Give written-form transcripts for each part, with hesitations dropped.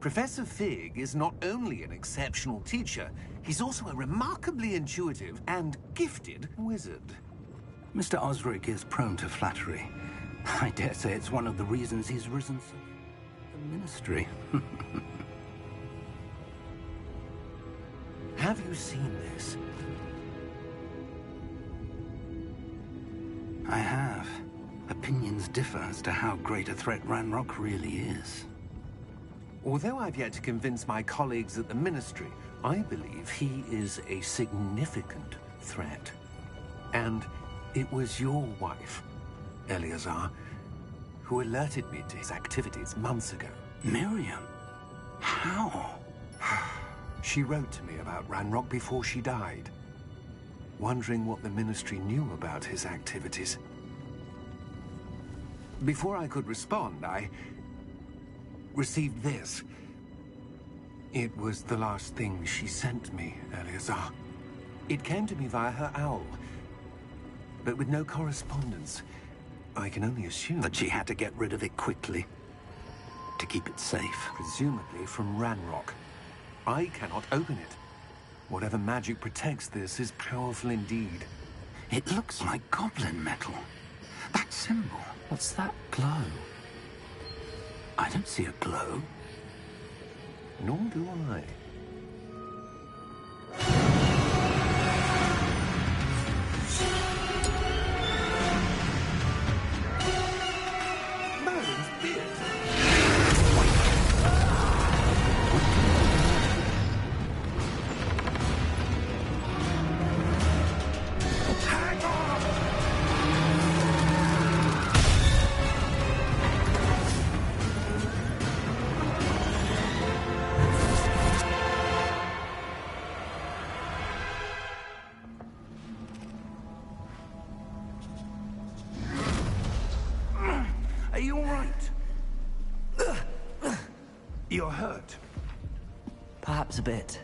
Professor Fig is not only an exceptional teacher, he's also a remarkably intuitive and gifted wizard. Mr. Osric is prone to flattery. I dare say it's one of the reasons he's risen so the Ministry. Have you seen this? I have. Opinions differ as to how great a threat Ranrock really is. Although I've yet to convince my colleagues at the Ministry, I believe he is a significant threat. And it was your wife, Eleazar, who alerted me to his activities months ago. Miriam? How? She wrote to me about Ranrock before she died, wondering what the Ministry knew about his activities. Before I could respond, I received this. It was the last thing she sent me, Eleazar. It came to me via her owl, but with no correspondence. I can only assume that she had to get rid of it quickly, to keep it safe. Presumably from Ranrock. I cannot open it. Whatever magic protects this is powerful indeed. It looks like goblin metal. That symbol. What's that glow? I don't see a glow. Nor do I. Merlin's beard. Hang on! Are you all right? You're hurt. Perhaps a bit.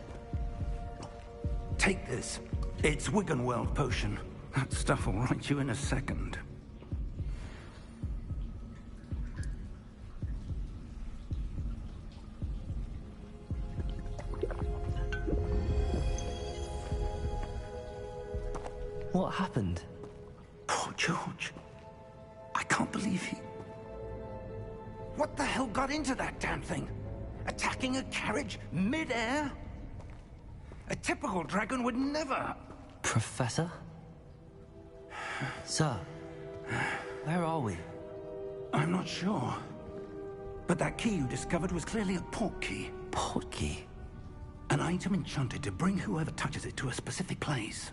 Take this. It's Wiggenweld potion. That stuff will right you in a second. What happened? Poor George. I can't believe he... What the hell got into that damn thing? Attacking a carriage mid-air? A typical dragon would never... Professor? Sir, where are we? I'm not sure. But that key you discovered was clearly a port key. Port key? An item enchanted to bring whoever touches it to a specific place.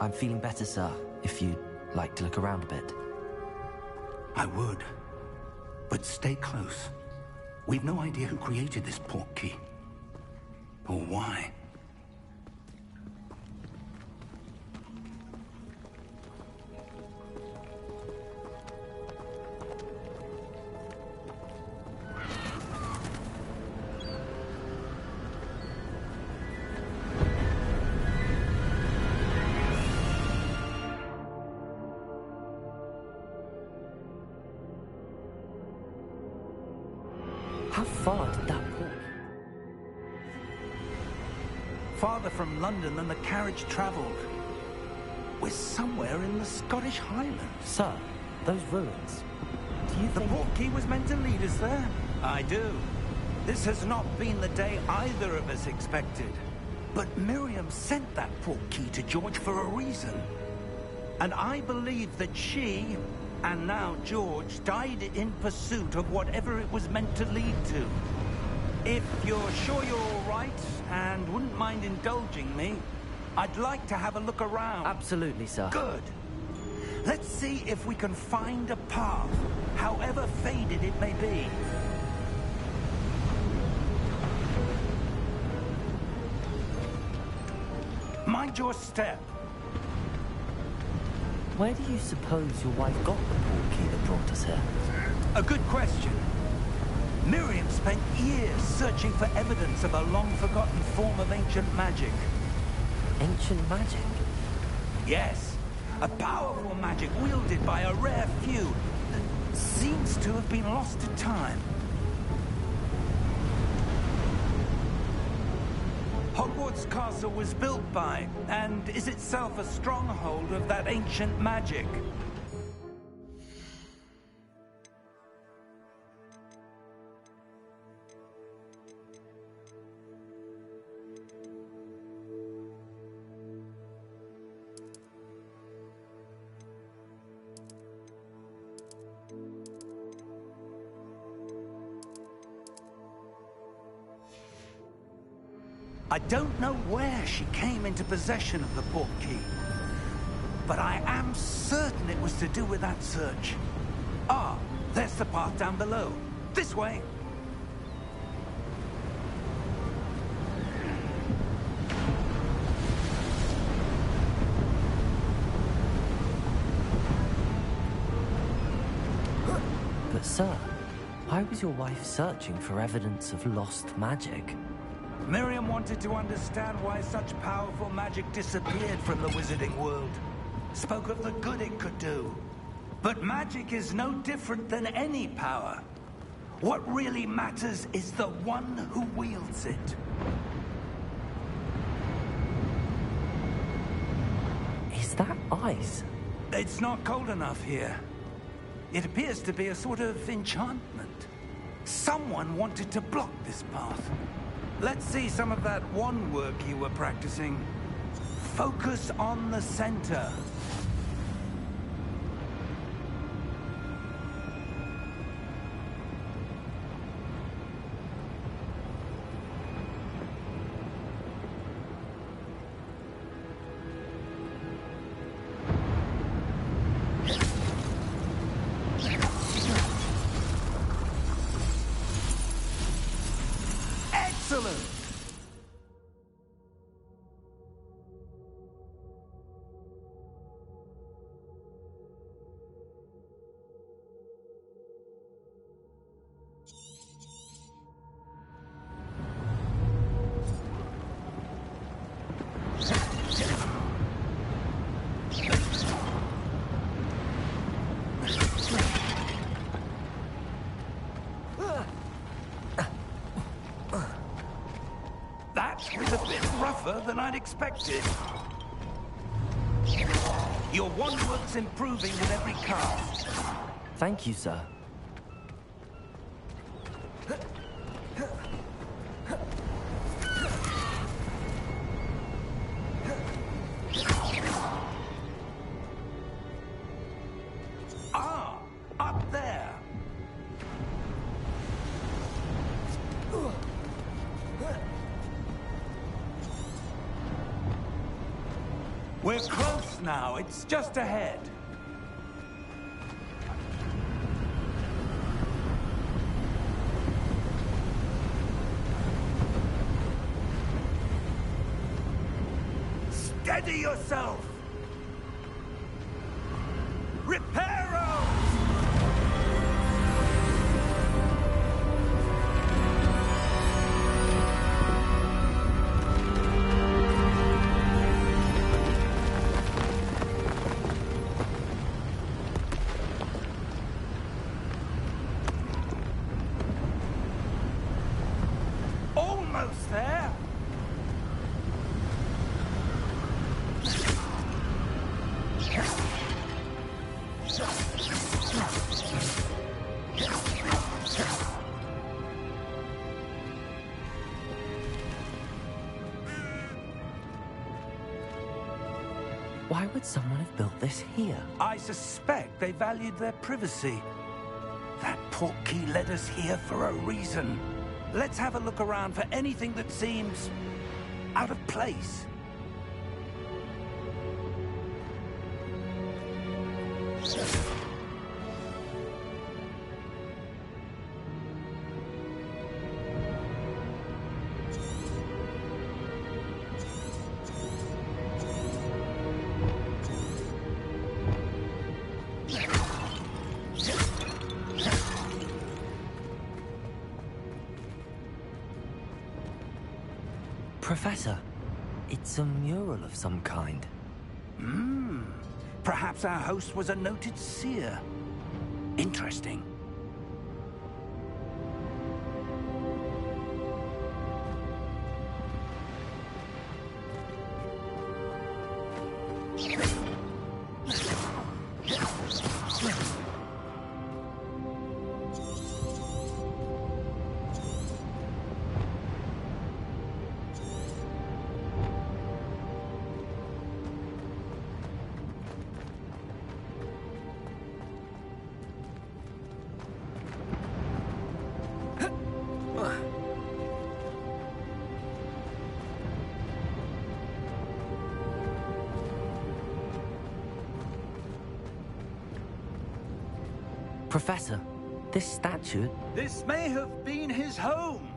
I'm feeling better, sir, if you'd like to look around a bit. I would. But stay close. We've no idea who created this port key. Or why. How far did that walk? Farther from London than the carriage traveled. We're somewhere in the Scottish Highlands. Sir, those ruins. Do you The think... port key was meant to lead us there? I do. This has not been the day either of us expected. But Miriam sent that port key to George for a reason. And I believe that she, and now George, died in pursuit of whatever it was meant to lead to. If you're sure you're all right, and wouldn't mind indulging me, I'd like to have a look around. Absolutely, sir. Good. Let's see if we can find a path, however faded it may be. Mind your step. Where do you suppose your wife got the port key that brought us here? A good question. Miriam spent years searching for evidence of a long-forgotten form of ancient magic. Ancient magic? Yes, a powerful magic wielded by a rare few. to have been lost to time. Hogwarts Castle was built by, and is itself a stronghold of that ancient magic. I don't know where she came into possession of the portkey, but I am certain it was to do with that search. Ah, there's the path down below. This way. But sir, why was your wife searching for evidence of lost magic? Miriam wanted to understand why such powerful magic disappeared from the wizarding world. Spoke of the good it could do. But magic is no different than any power. What really matters is the one who wields it. Is that ice? It's not cold enough here. It appears to be a sort of enchantment. Someone wanted to block this path. Let's see some of that wand work you were practicing. Focus on the center. Excellent! That was a bit rougher than I'd expected. Your wand work's improving with every cast. Thank you, sir. Ah, up there. We're close now. It's just ahead. Steady yourself. Reparo! Almost there. Why would someone have built this here? I suspect they valued their privacy. That portkey led us here for a reason. Let's have a look around for anything that seems out of place. Professor, it's a mural of some kind. Perhaps our host was a noted seer. Interesting. Professor, this statue... This may have been his home.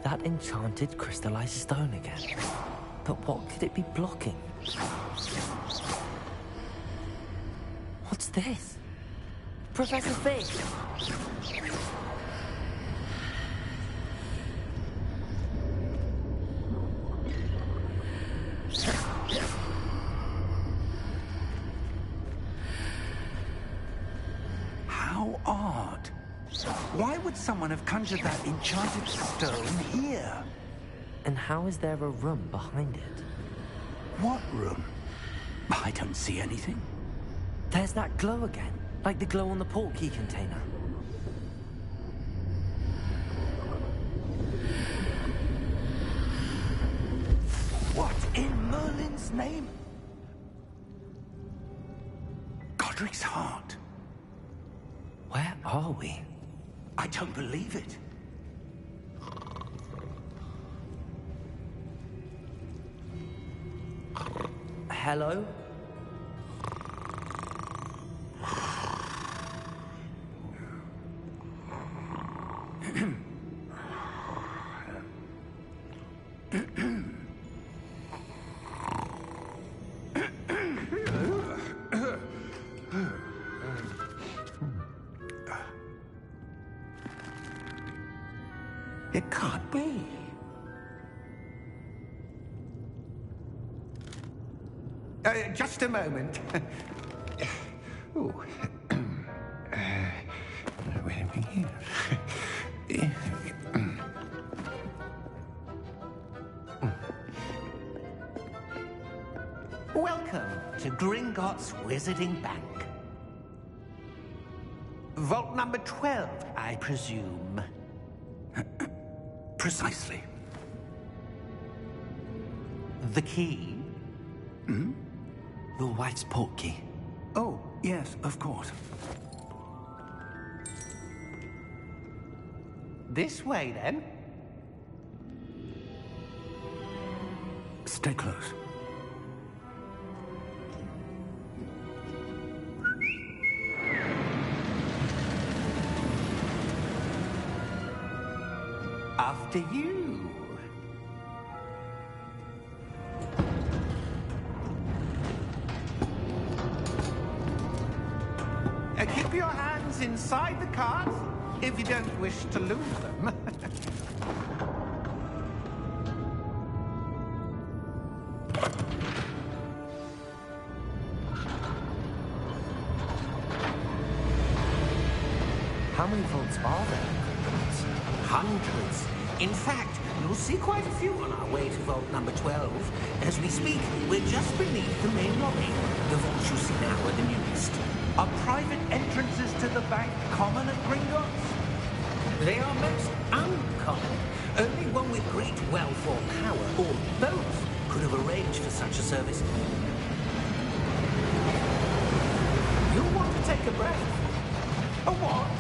That enchanted crystallized stone again. But what could it be blocking? What's this? Professor Fig! How odd. Why would someone have conjured that enchanted stone here? And how is there a room behind it? What room? I don't see anything. There's that glow again, like the glow on the portkey container. What in Merlin's name? Godric's heart. Where are we? I don't believe it. Hello? It can't be. Just a moment. Oh. Wait a minute. Welcome to Gringotts Wizarding Bank. Vault number 12, I presume. Precisely. The key? Your wife's portkey. Oh, yes, of course. This way, then. Stay close. After you. Keep your hands inside the cart if you don't wish to lose them. How many vaults are there? Hundreds. In fact, you'll see quite a few on our way to vault number 12. As we speak, we're just beneath the main lobby. The vaults you see now are the newest. Are private entrances to the bank common at Gringotts? They are most uncommon. Only one with great wealth or power, or both, could have arranged for such a service. You'll want to take a breath. A what?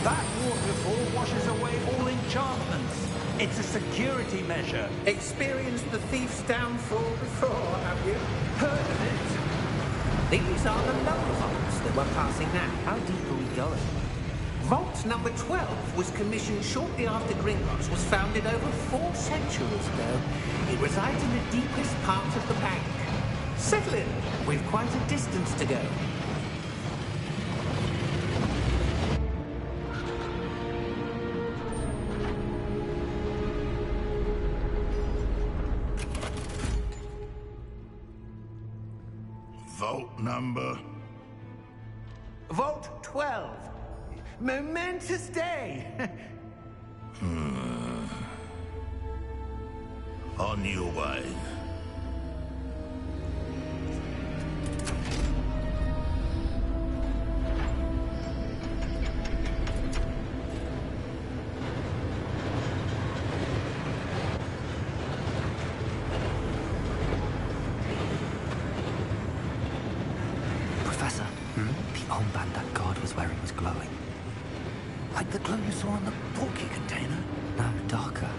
That waterfall washes away all enchantments. It's a security measure. Experienced the thief's downfall before, have you? Heard of it? These are the lower vaults that we're passing now. How deep are we going? Vault number 12 was commissioned shortly after Gringotts was founded over 4 centuries ago. It resides in the deepest part of the bank. Settle in. We've quite a distance to go. Vault number? Vault 12. Momentous day. On your way. Professor, the armband that guard was wearing was glowing. Like the glow you saw on the porky container? No, darker.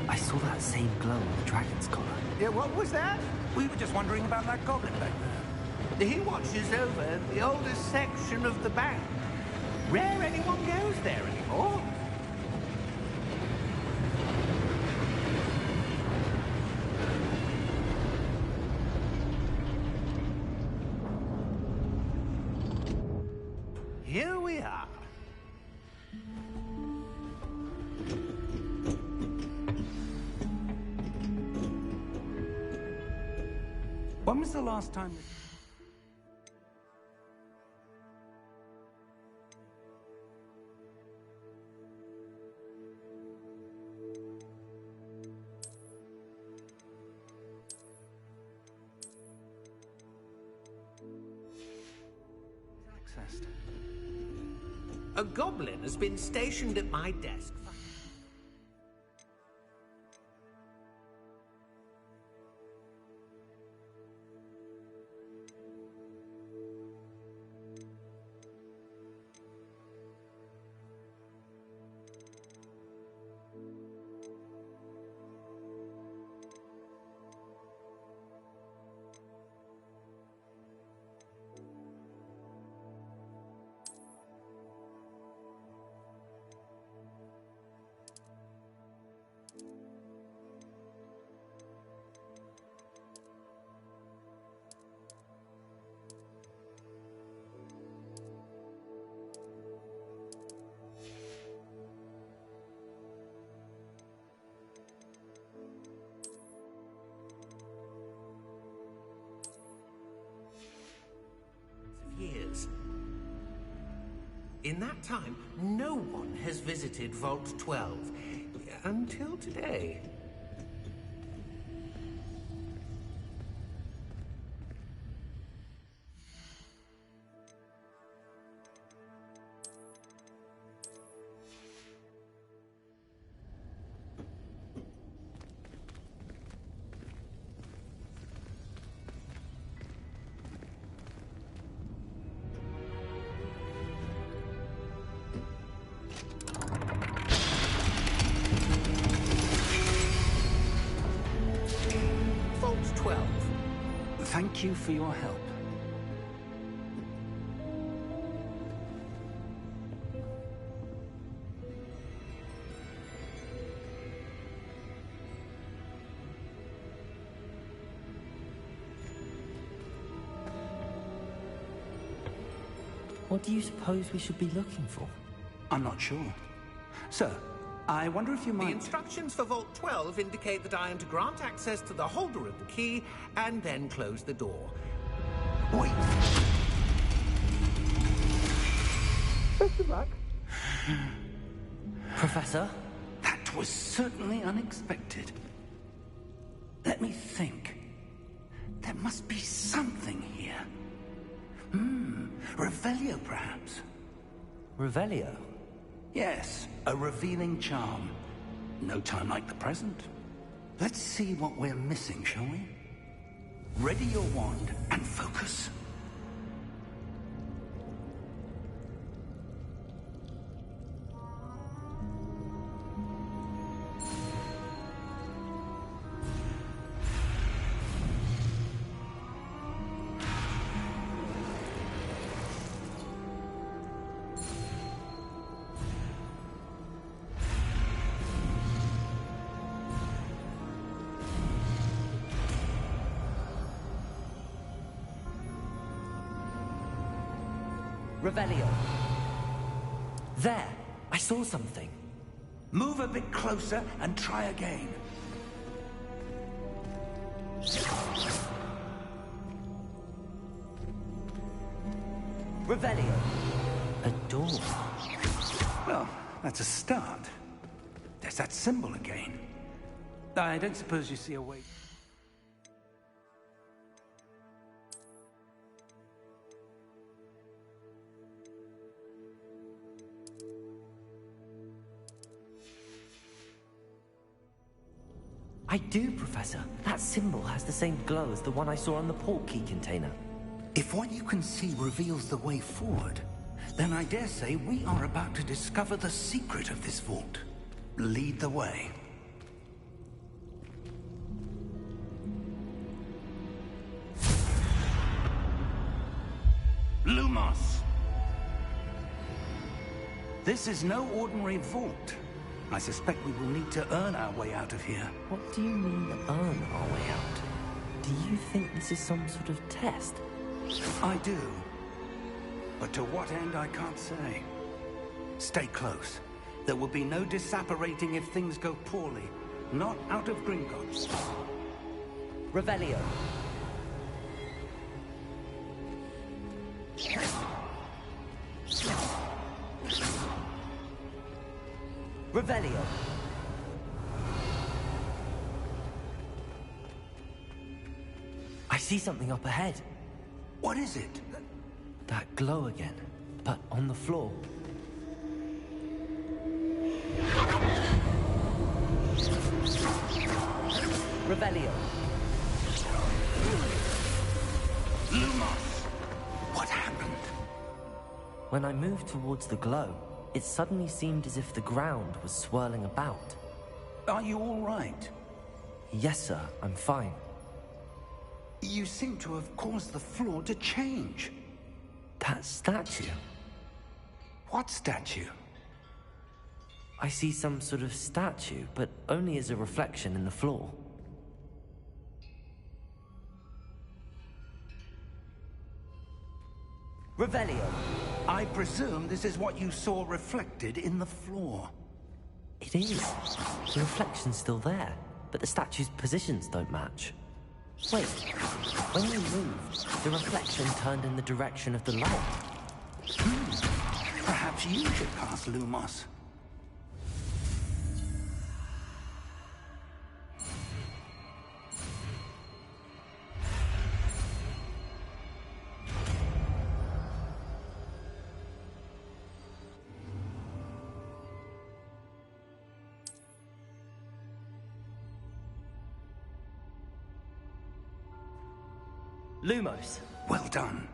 I saw that same glow on the dragon's collar. Yeah, what was that? We were just wondering about that goblin back there. He watches over the oldest section of the bank. Rare anyone goes there anymore. Here we are. When was the last time... accessed? A goblin has been stationed at my desk. Years. In that time, no one has visited Vault 12 until today. Vault 12. Thank you for your help. What do you suppose we should be looking for? I'm not sure. Sir, I wonder if you The might... instructions for Vault 12 indicate that I am to grant access to the holder of the key and then close the door. Wait! Best of luck. Professor? That was certainly unexpected. Let me think. There must be something here. Revelio, perhaps? Revelio? Yes, a revealing charm. No time like the present. Let's see what we're missing, shall we? Ready your wand and focus. Revelio. There! I saw something. Move a bit closer and try again. Revelio. A door. Well, that's a start. There's that symbol again. I don't suppose you see a way... I do, Professor. That symbol has the same glow as the one I saw on the port key container. If what you can see reveals the way forward, Then I dare say we are about to discover the secret of this vault. Lead the way. Lumos! This is no ordinary vault. I suspect we will need to earn our way out of here. What do you mean, earn our way out? Do you think this is some sort of test? I do. But to what end, I can't say. Stay close. There will be no disapparating if things go poorly. Not out of Gringotts. Revelio. Revelio. I see something up ahead. What is it? That glow again, but on the floor. Revelio. Lumos! What happened? When I moved towards the glow, it suddenly seemed as if the ground was swirling about. Are you all right? Yes, sir, I'm fine. You seem to have caused the floor to change. That statue. What statue? I see some sort of statue, but only as a reflection in the floor. Revelio. I presume this is what you saw reflected in the floor. It is. The reflection's still there, but the statue's positions don't match. Wait, when you moved, the reflection turned in the direction of the light. Perhaps you should pass, Lumos. Lumos. Well done.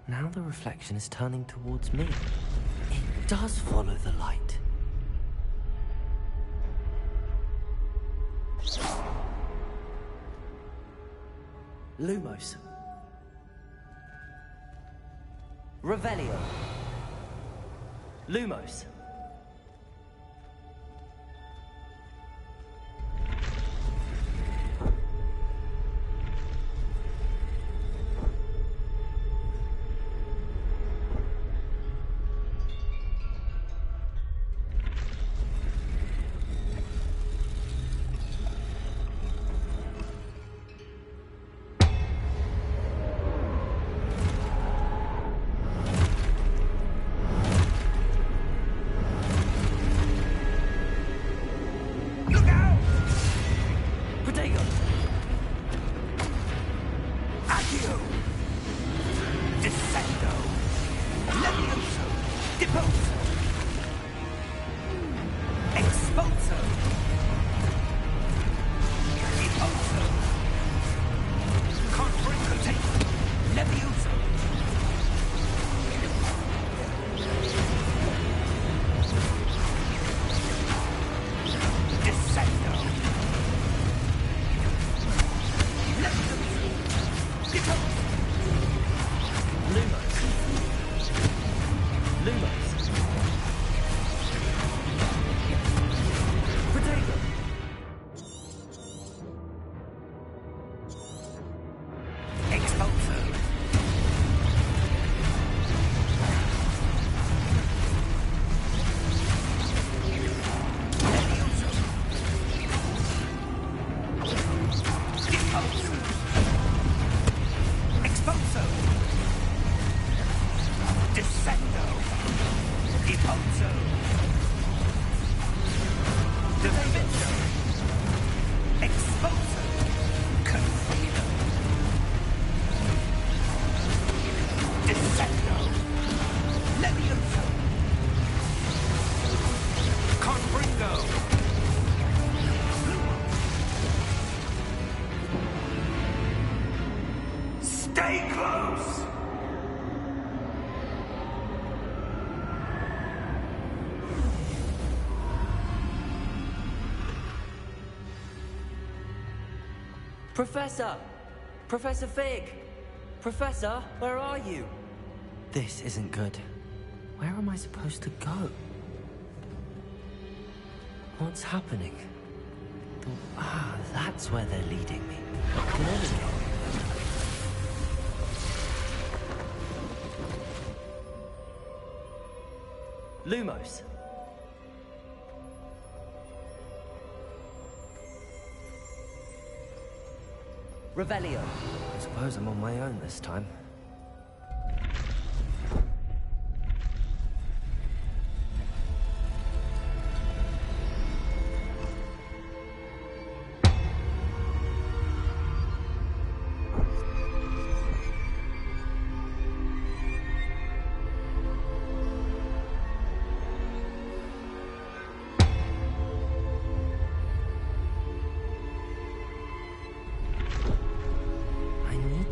Now the reflection is turning towards me. It does follow the light. Lumos. Revelio. Lumos. Professor! Professor Fig! Professor, where are you? This isn't good. Where am I supposed to go? What's happening? Ah, that's where they're leading me. Good. Lumos. Revelio. I suppose I'm on my own this time.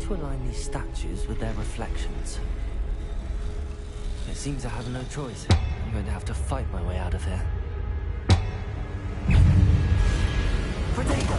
To align these statues with their reflections. It seems I have no choice. I'm going to have to fight my way out of here. Potato!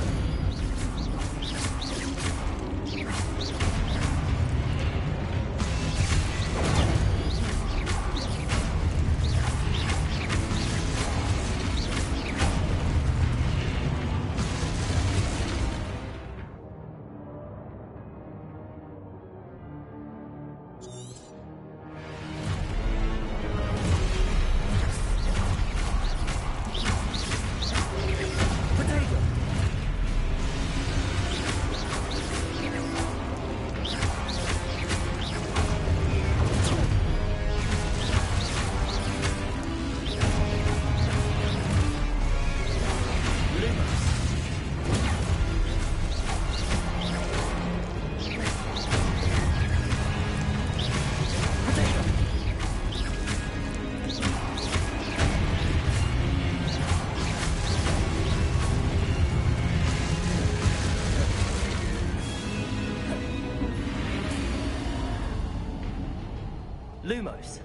Lumos.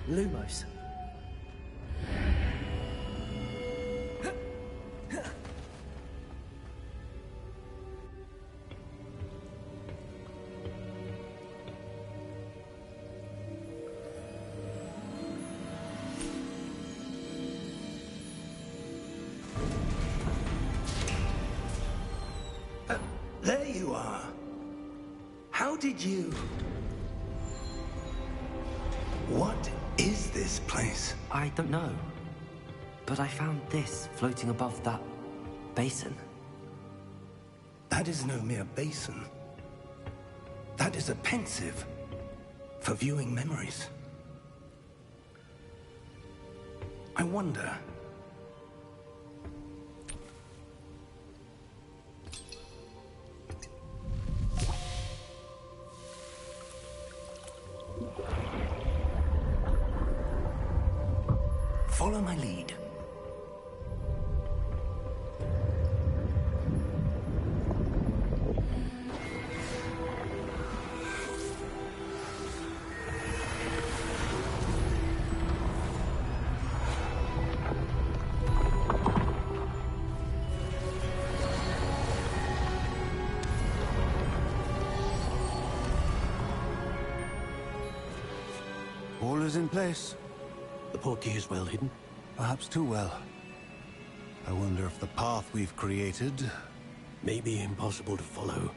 Lumos. There you are. How did you... What is this place? I don't know. But I found this floating above that basin. That is no mere basin. That is a pensive for viewing memories. I wonder... Follow my lead. All is in place. The portkey is well hidden? Perhaps too well. I wonder if the path we've created... May be impossible to follow.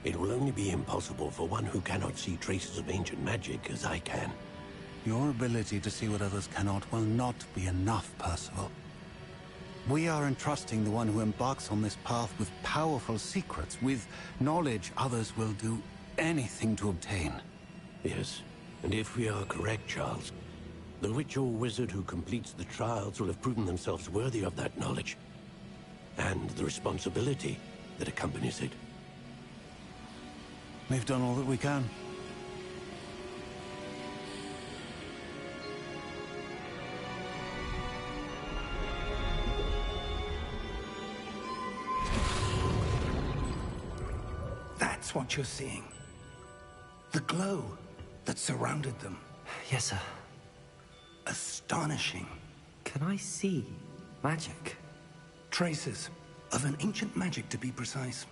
It will only be impossible for one who cannot see traces of ancient magic as I can. Your ability to see what others cannot will not be enough, Percival. We are entrusting the one who embarks on this path with powerful secrets, with knowledge others will do anything to obtain. Yes, and if we are correct, Charles, The witch or wizard who completes the trials will have proven themselves worthy of that knowledge, and the responsibility that accompanies it. We've done all that we can. That's what you're seeing. The glow that surrounded them. Yes, sir. Astonishing. Can I see magic? Traces of an ancient magic, to be precise.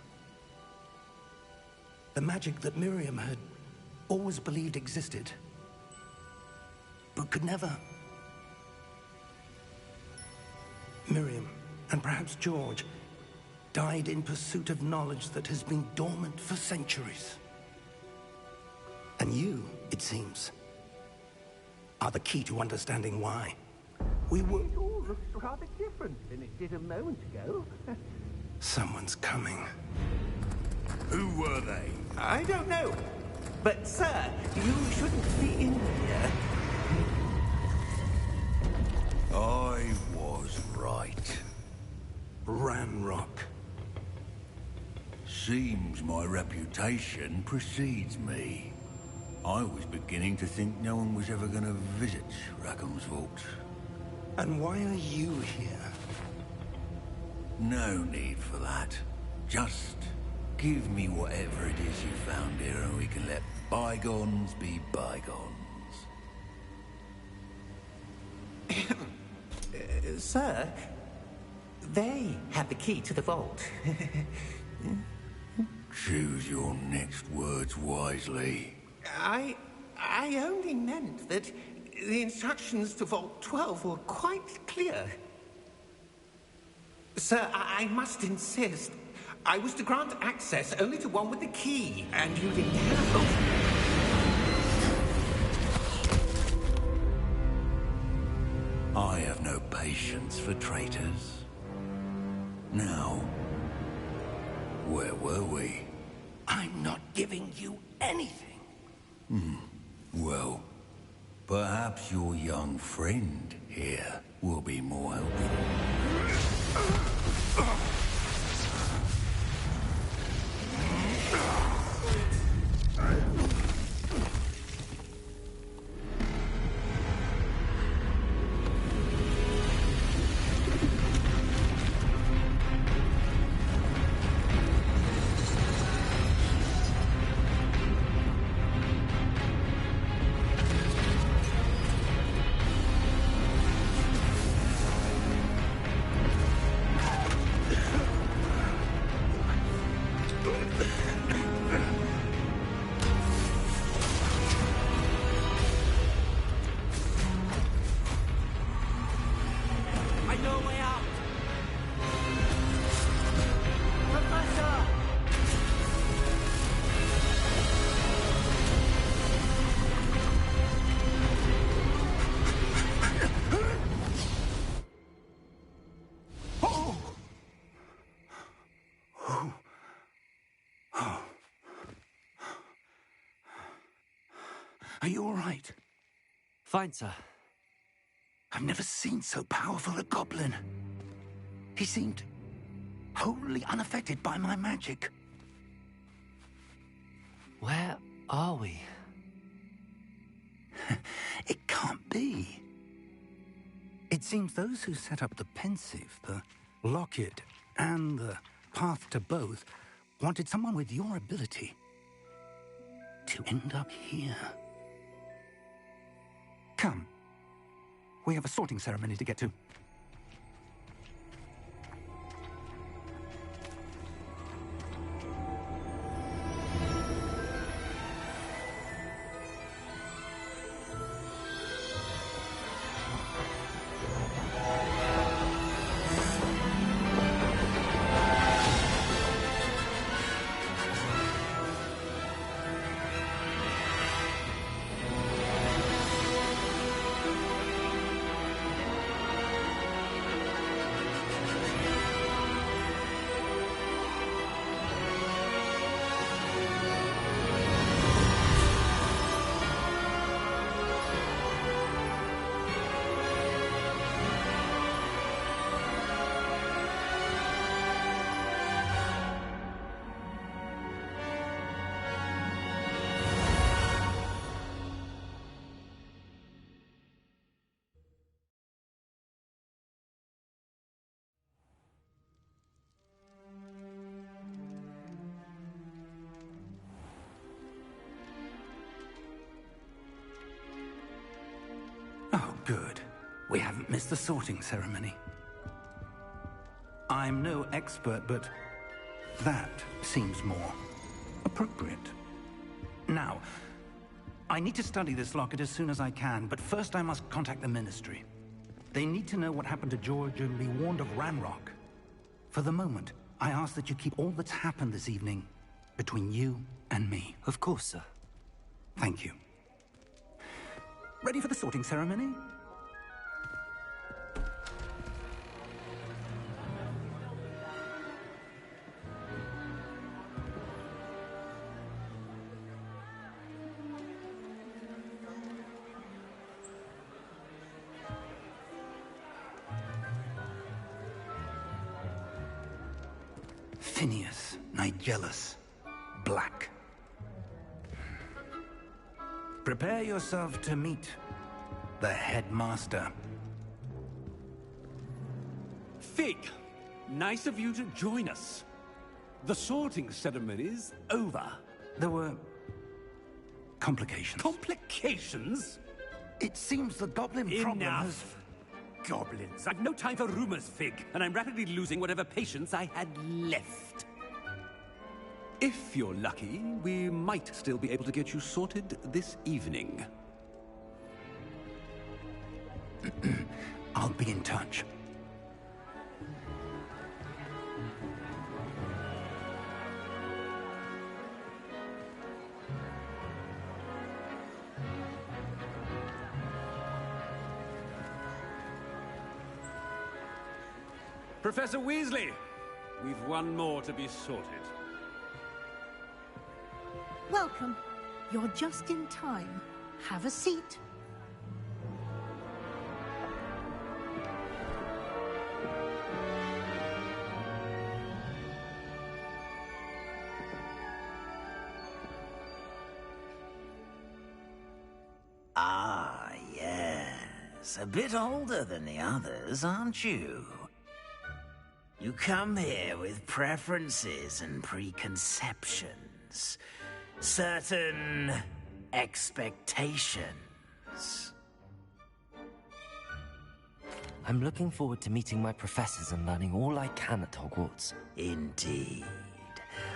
The magic that Miriam had always believed existed, but could never. Miriam, and perhaps George, died in pursuit of knowledge that has been dormant for centuries. And you, it seems, are the key to understanding why. We were... It all looks rather different than it did a moment ago. Someone's coming. Who were they? I don't know. But, sir, you shouldn't be in here. I was right. Ramrock. Seems my reputation precedes me. I was beginning to think no one was ever going to visit Rackham's vault. And why are you here? No need for that. Just give me whatever it is you found here and we can let bygones be bygones. Sir, they have the key to the vault. Choose your next words wisely. I only meant that the instructions to Vault 12 were quite clear. Sir, I must insist. I was to grant access only to one with the key, and you didn't have I have no patience for traitors. Now, where were we? I'm not giving you anything. Well, perhaps your young friend here will be more helpful. I know a way out. Professor! Are you all right? Fine, sir. I've never seen so powerful a goblin. He seemed wholly unaffected by my magic. Where are we? It can't be. It seems those who set up the pensive, the locket, and the path to both wanted someone with your ability to end up here. Come. We have a sorting ceremony to get to. We haven't missed the sorting ceremony. I'm no expert, but that seems more appropriate. Now, I need to study this locket as soon as I can, but first I must contact the Ministry. They need to know what happened to George and be warned of Ranrock. For the moment, I ask that you keep all that's happened this evening between you and me. Of course, sir. Thank you. Ready for the sorting ceremony? Phineas, Nigellus, Black. Prepare yourself to meet the headmaster. Fig, nice of you to join us. The sorting ceremony's over. There were complications. Complications? It seems the goblin problem has... Enough. Goblins. I've no time for rumors, Fig, and I'm rapidly losing whatever patience I had left. If you're lucky, we might still be able to get you sorted this evening. I'll be in touch. Professor Weasley, we've one more to be sorted. Welcome. You're just in time. Have a seat. Ah, yes. A bit older than the others, aren't you? You come here with preferences and preconceptions. Certain expectations. I'm looking forward to meeting my professors and learning all I can at Hogwarts. Indeed.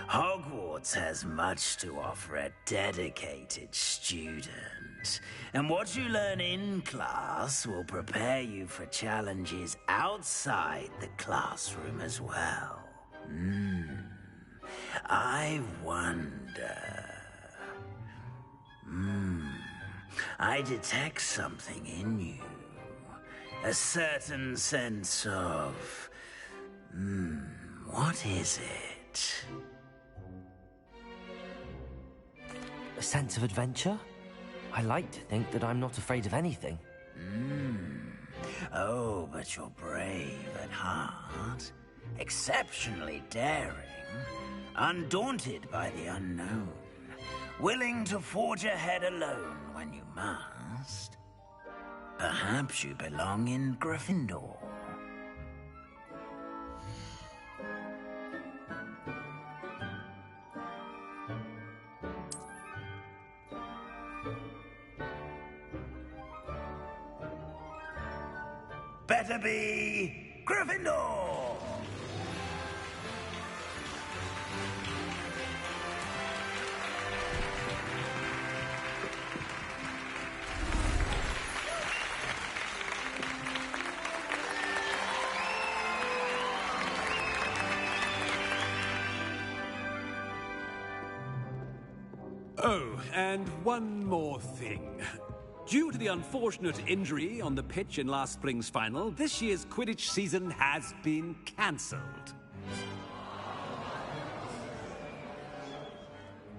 Hogwarts has much to offer a dedicated student. And what you learn in class will prepare you for challenges outside the classroom as well. I wonder... I detect something in you. A certain sense of... what is it? A sense of adventure? I like to think that I'm not afraid of anything. Oh, but you're brave at heart. Exceptionally daring. Undaunted by the unknown. Willing to forge ahead alone when you must. Perhaps you belong in Gryffindor. Better be Gryffindor! Oh, and one more thing. Due to the unfortunate injury on the pitch in last spring's final, this year's Quidditch season has been cancelled.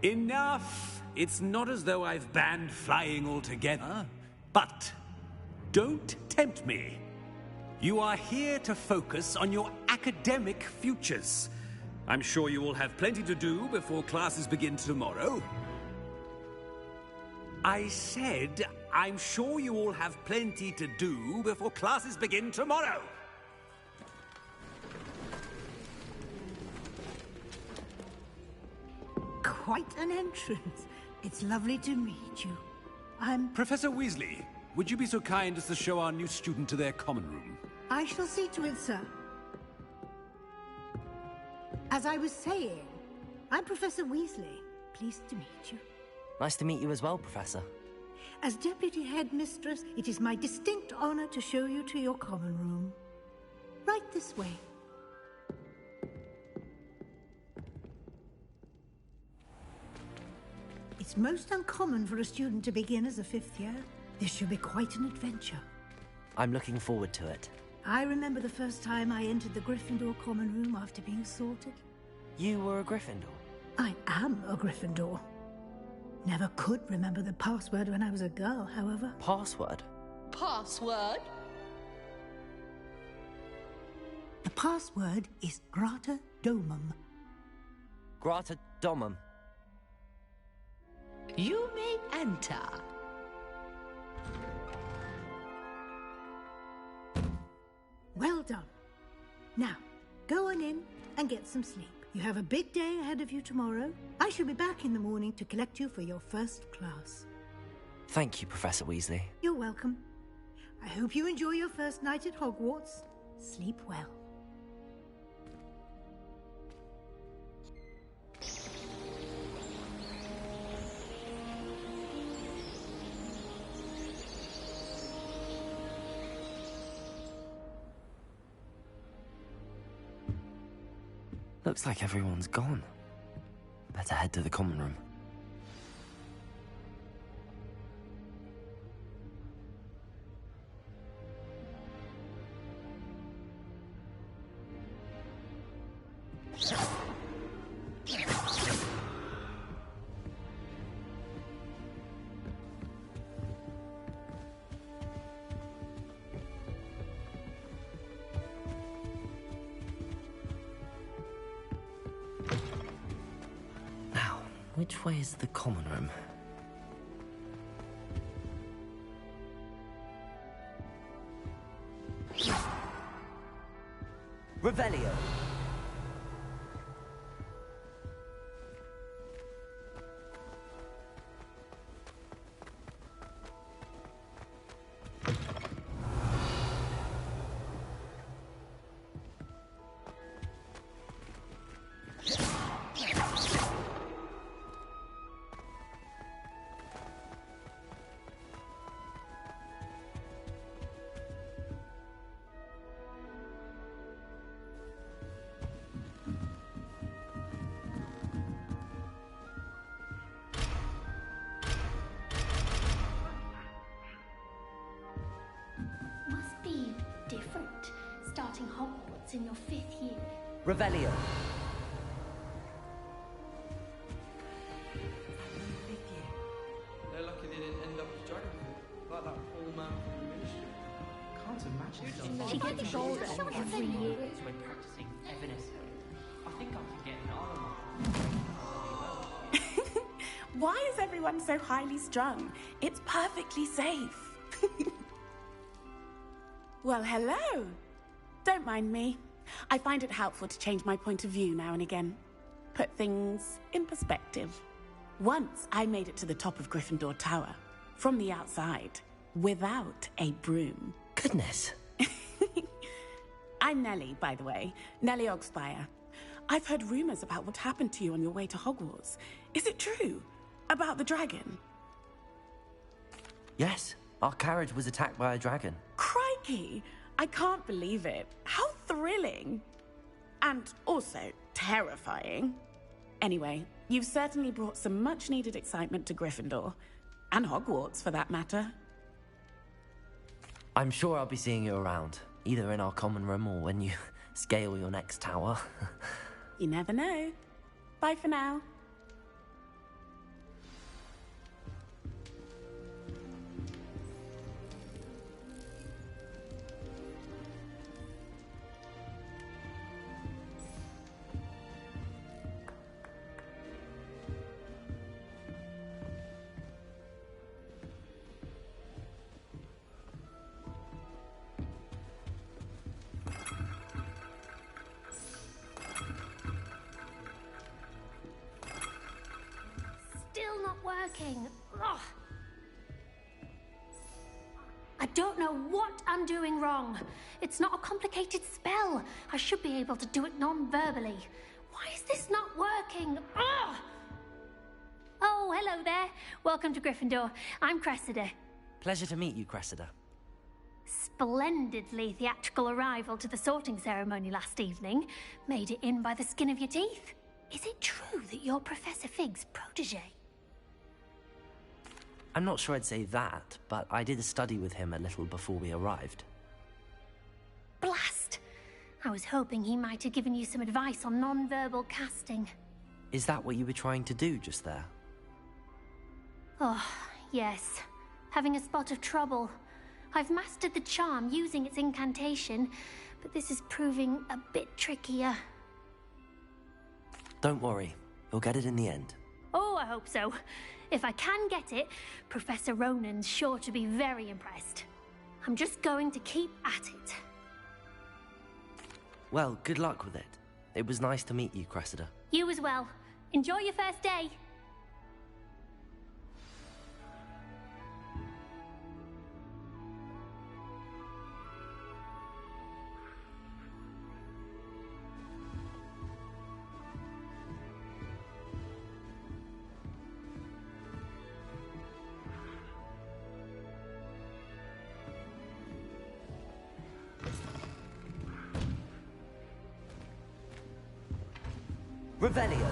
Enough! It's not as though I've banned flying altogether. But don't tempt me. You are here to focus on your academic futures. I'm sure you will have plenty to do before classes begin tomorrow. I said, I'm sure you all have plenty to do before classes begin tomorrow. Quite an entrance. It's lovely to meet you. I'm... Professor Weasley, would you be so kind as to show our new student to their common room? I shall see to it, sir. As I was saying, I'm Professor Weasley. Pleased to meet you. Nice to meet you as well, Professor. As Deputy Headmistress, it is my distinct honor to show you to your common room. Right this way. It's most uncommon for a student to begin as a fifth year. This should be quite an adventure. I'm looking forward to it. I remember the first time I entered the Gryffindor common room after being sorted. You were a Gryffindor? I am a Gryffindor. Never could remember the password when I was a girl, however. Password? Password? The password is Grata Domum. Grata Domum. You may enter. Well done. Now, go on in and get some sleep. You have a big day ahead of you tomorrow. I shall be back in the morning to collect you for your first class. Thank you, Professor Weasley. You're welcome. I hope you enjoy your first night at Hogwarts. Sleep well. Looks like everyone's gone. Better head to the common room. Which way is the common room? Revelio. Starting Hogwarts in your 5th year. Revelio. They're lucky they didn't end up as dragon fruit, like that poor man from the ministry. Can't imagine. She gets older every year. When practicing Evanescence, I think I can get an arm. Why is everyone so highly strung? It's perfectly safe. Well, hello. Don't mind me. I find it helpful to change my point of view now and again. Put things in perspective. Once I made it to the top of Gryffindor Tower, from the outside, without a broom. Goodness. I'm Nellie, by the way. Nellie Ogspire. I've heard rumors about what happened to you on your way to Hogwarts. Is it true? About the dragon? Yes, our carriage was attacked by a dragon. Crikey! I can't believe it. How thrilling. And also terrifying. Anyway, you've certainly brought some much-needed excitement to Gryffindor. And Hogwarts, for that matter. I'm sure I'll be seeing you around, either in our common room or when you scale your next tower. You never know. Bye for now. Still not working. Ugh. don't know what I'm doing wrong. It's not a complicated spell. I should be able to do it non-verbally. Why is this not working? Ugh! Oh, hello there. Welcome to Gryffindor. I'm Cressida. Pleasure to meet you, Cressida. Splendidly theatrical arrival to the sorting ceremony last evening. Made it in by the skin of your teeth. Is it true that you're Professor Fig's protege? I'm not sure I'd say that, but I did a study with him a little before we arrived. Blast! I was hoping he might have given you some advice on non-verbal casting. Is that what you were trying to do just there? Oh, yes. Having a spot of trouble. I've mastered the charm using its incantation, but this is proving a bit trickier. Don't worry, you'll get it in the end. Oh, I hope so. If I can get it, Professor Ronan's sure to be very impressed. I'm just going to keep at it. Well, good luck with it. It was nice to meet you, Cressida. You as well. Enjoy your first day. Revelio.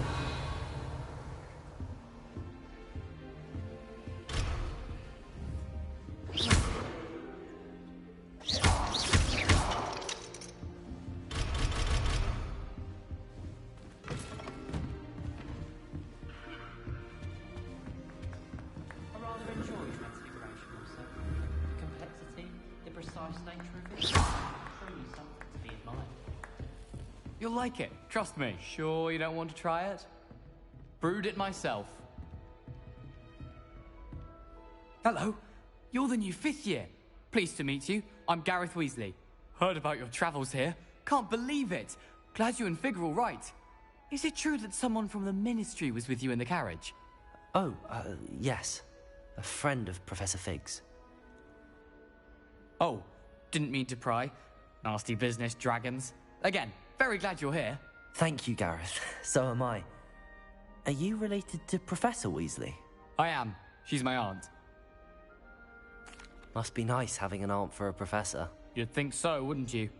I rather enjoy transfiguration also. The complexity, the precise nature of it, truly something to be admired. You'll like it, trust me. Sure you don't want to try it? Brewed it myself. Hello, you're the new 5th year. Pleased to meet you. I'm Gareth Weasley. Heard about your travels here. Can't believe it. Glad you and Fig are all right. Is it true that someone from the Ministry was with you in the carriage? Oh, yes. A friend of Professor Fig's. Oh, didn't mean to pry. Nasty business, dragons. Again, very glad you're here. Thank you, Gareth. So am I. Are you related to Professor Weasley? I am. She's my aunt. Must be nice having an aunt for a professor. You'd think so, wouldn't you?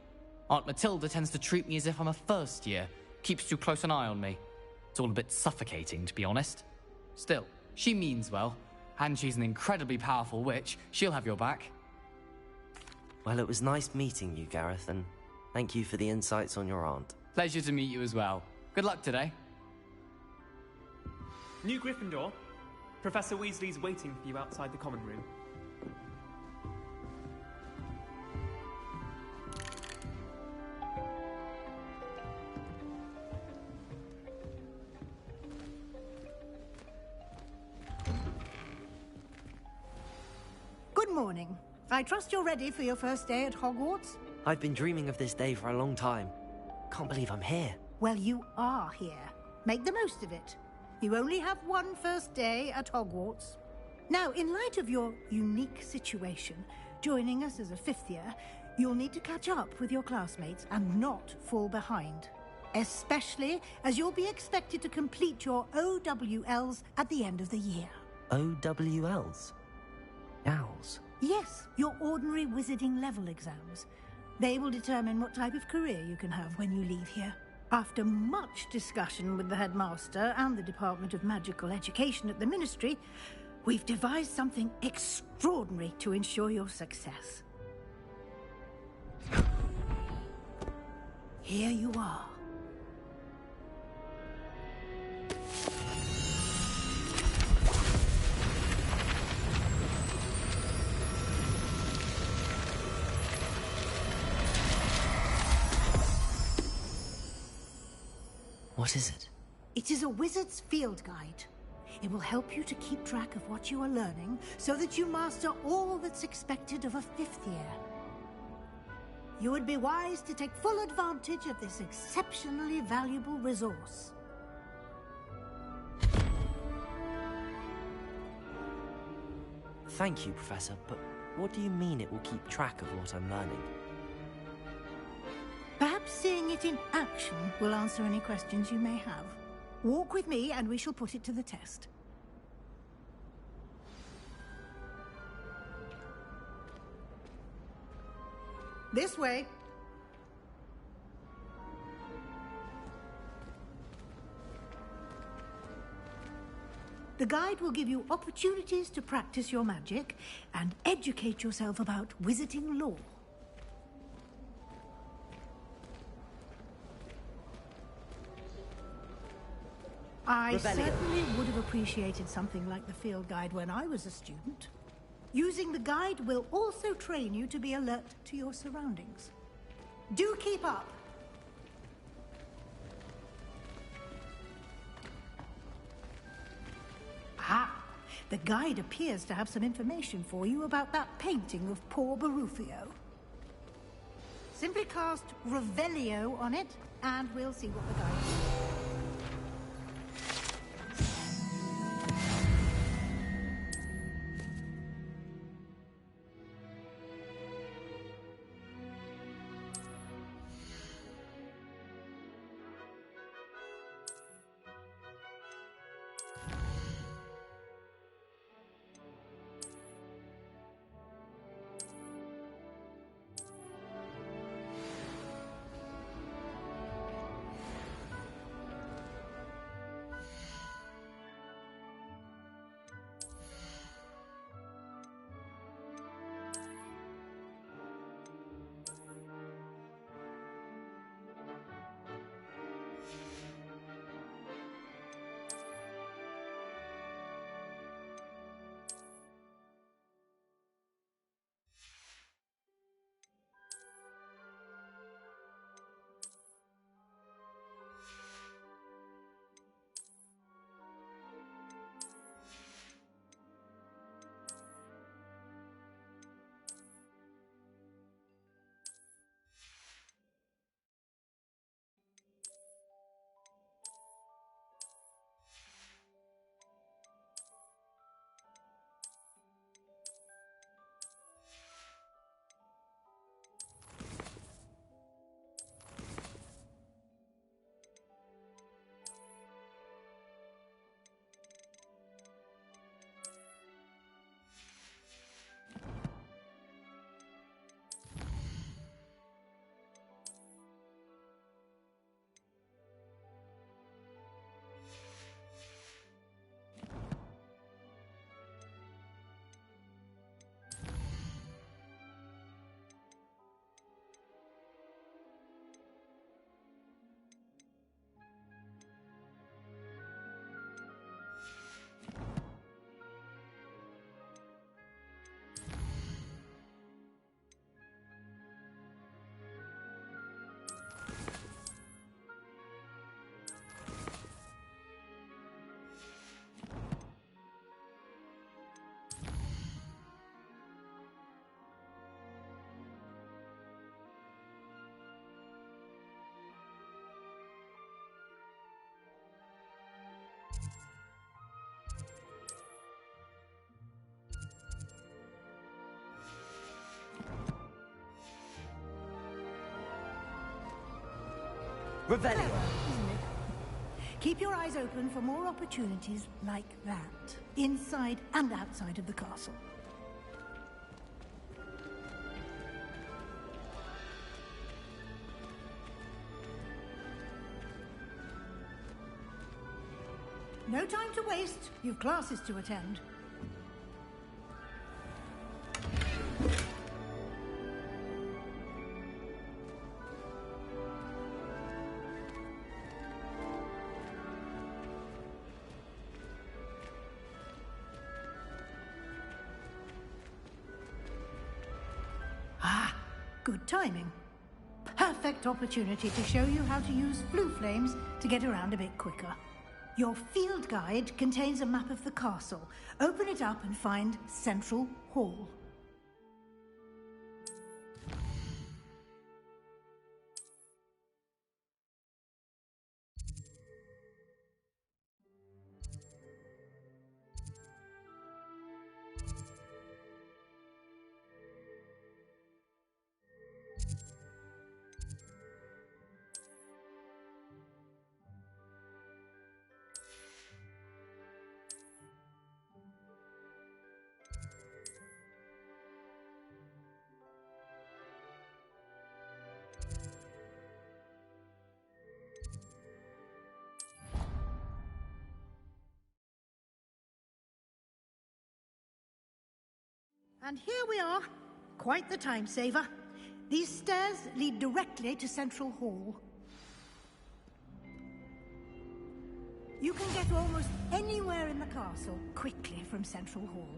Aunt Matilda tends to treat me as if I'm a first year. Keeps too close an eye on me. It's all a bit suffocating, to be honest. Still, she means well. And she's an incredibly powerful witch. She'll have your back. Well, it was nice meeting you, Gareth, and thank you for the insights on your aunt. Pleasure to meet you as well. Good luck today. New Gryffindor. Professor Weasley's waiting for you outside the common room. Good morning. I trust you're ready for your first day at Hogwarts? I've been dreaming of this day for a long time. Can't believe I'm here. Well, you are here. Make the most of it. You only have one first day at Hogwarts. Now, in light of your unique situation, joining us as a 5th year, you'll need to catch up with your classmates and not fall behind. Especially as you'll be expected to complete your OWLs at the end of the year. OWLs? Owls? Yes, your ordinary wizarding level exams. They will determine what type of career you can have when you leave here. After much discussion with the headmaster and the Department of Magical Education at the Ministry, we've devised something extraordinary to ensure your success. Here you are. What is it? It is a wizard's field guide. It will help you to keep track of what you are learning so that you master all that's expected of a 5th year. You would be wise to take full advantage of this exceptionally valuable resource. Thank you, Professor, but What do you mean it will keep track of what I'm learning? Perhaps seeing it in action will answer any questions you may have. Walk with me and we shall put it to the test. This way. The guide will give you opportunities to practice your magic and educate yourself about wizarding lore. I certainly would have appreciated something like the field guide when I was a student. Using the guide will also train you to be alert to your surroundings. Do keep up! Ah, the guide appears to have some information for you about that painting of poor Barufio. Simply cast Revelio on it, and we'll see what the guide says. Revelio. Isn't it? Keep your eyes open for more opportunities like that, inside and outside of the castle. No time to waste. You've classes to attend. Good timing. Perfect opportunity to show you how to use blue flames to get around a bit quicker. Your field guide contains a map of the castle. Open it up and find Central Hall. And here we are. Quite the time saver. These stairs lead directly to Central Hall. You can get almost anywhere in the castle quickly from Central Hall.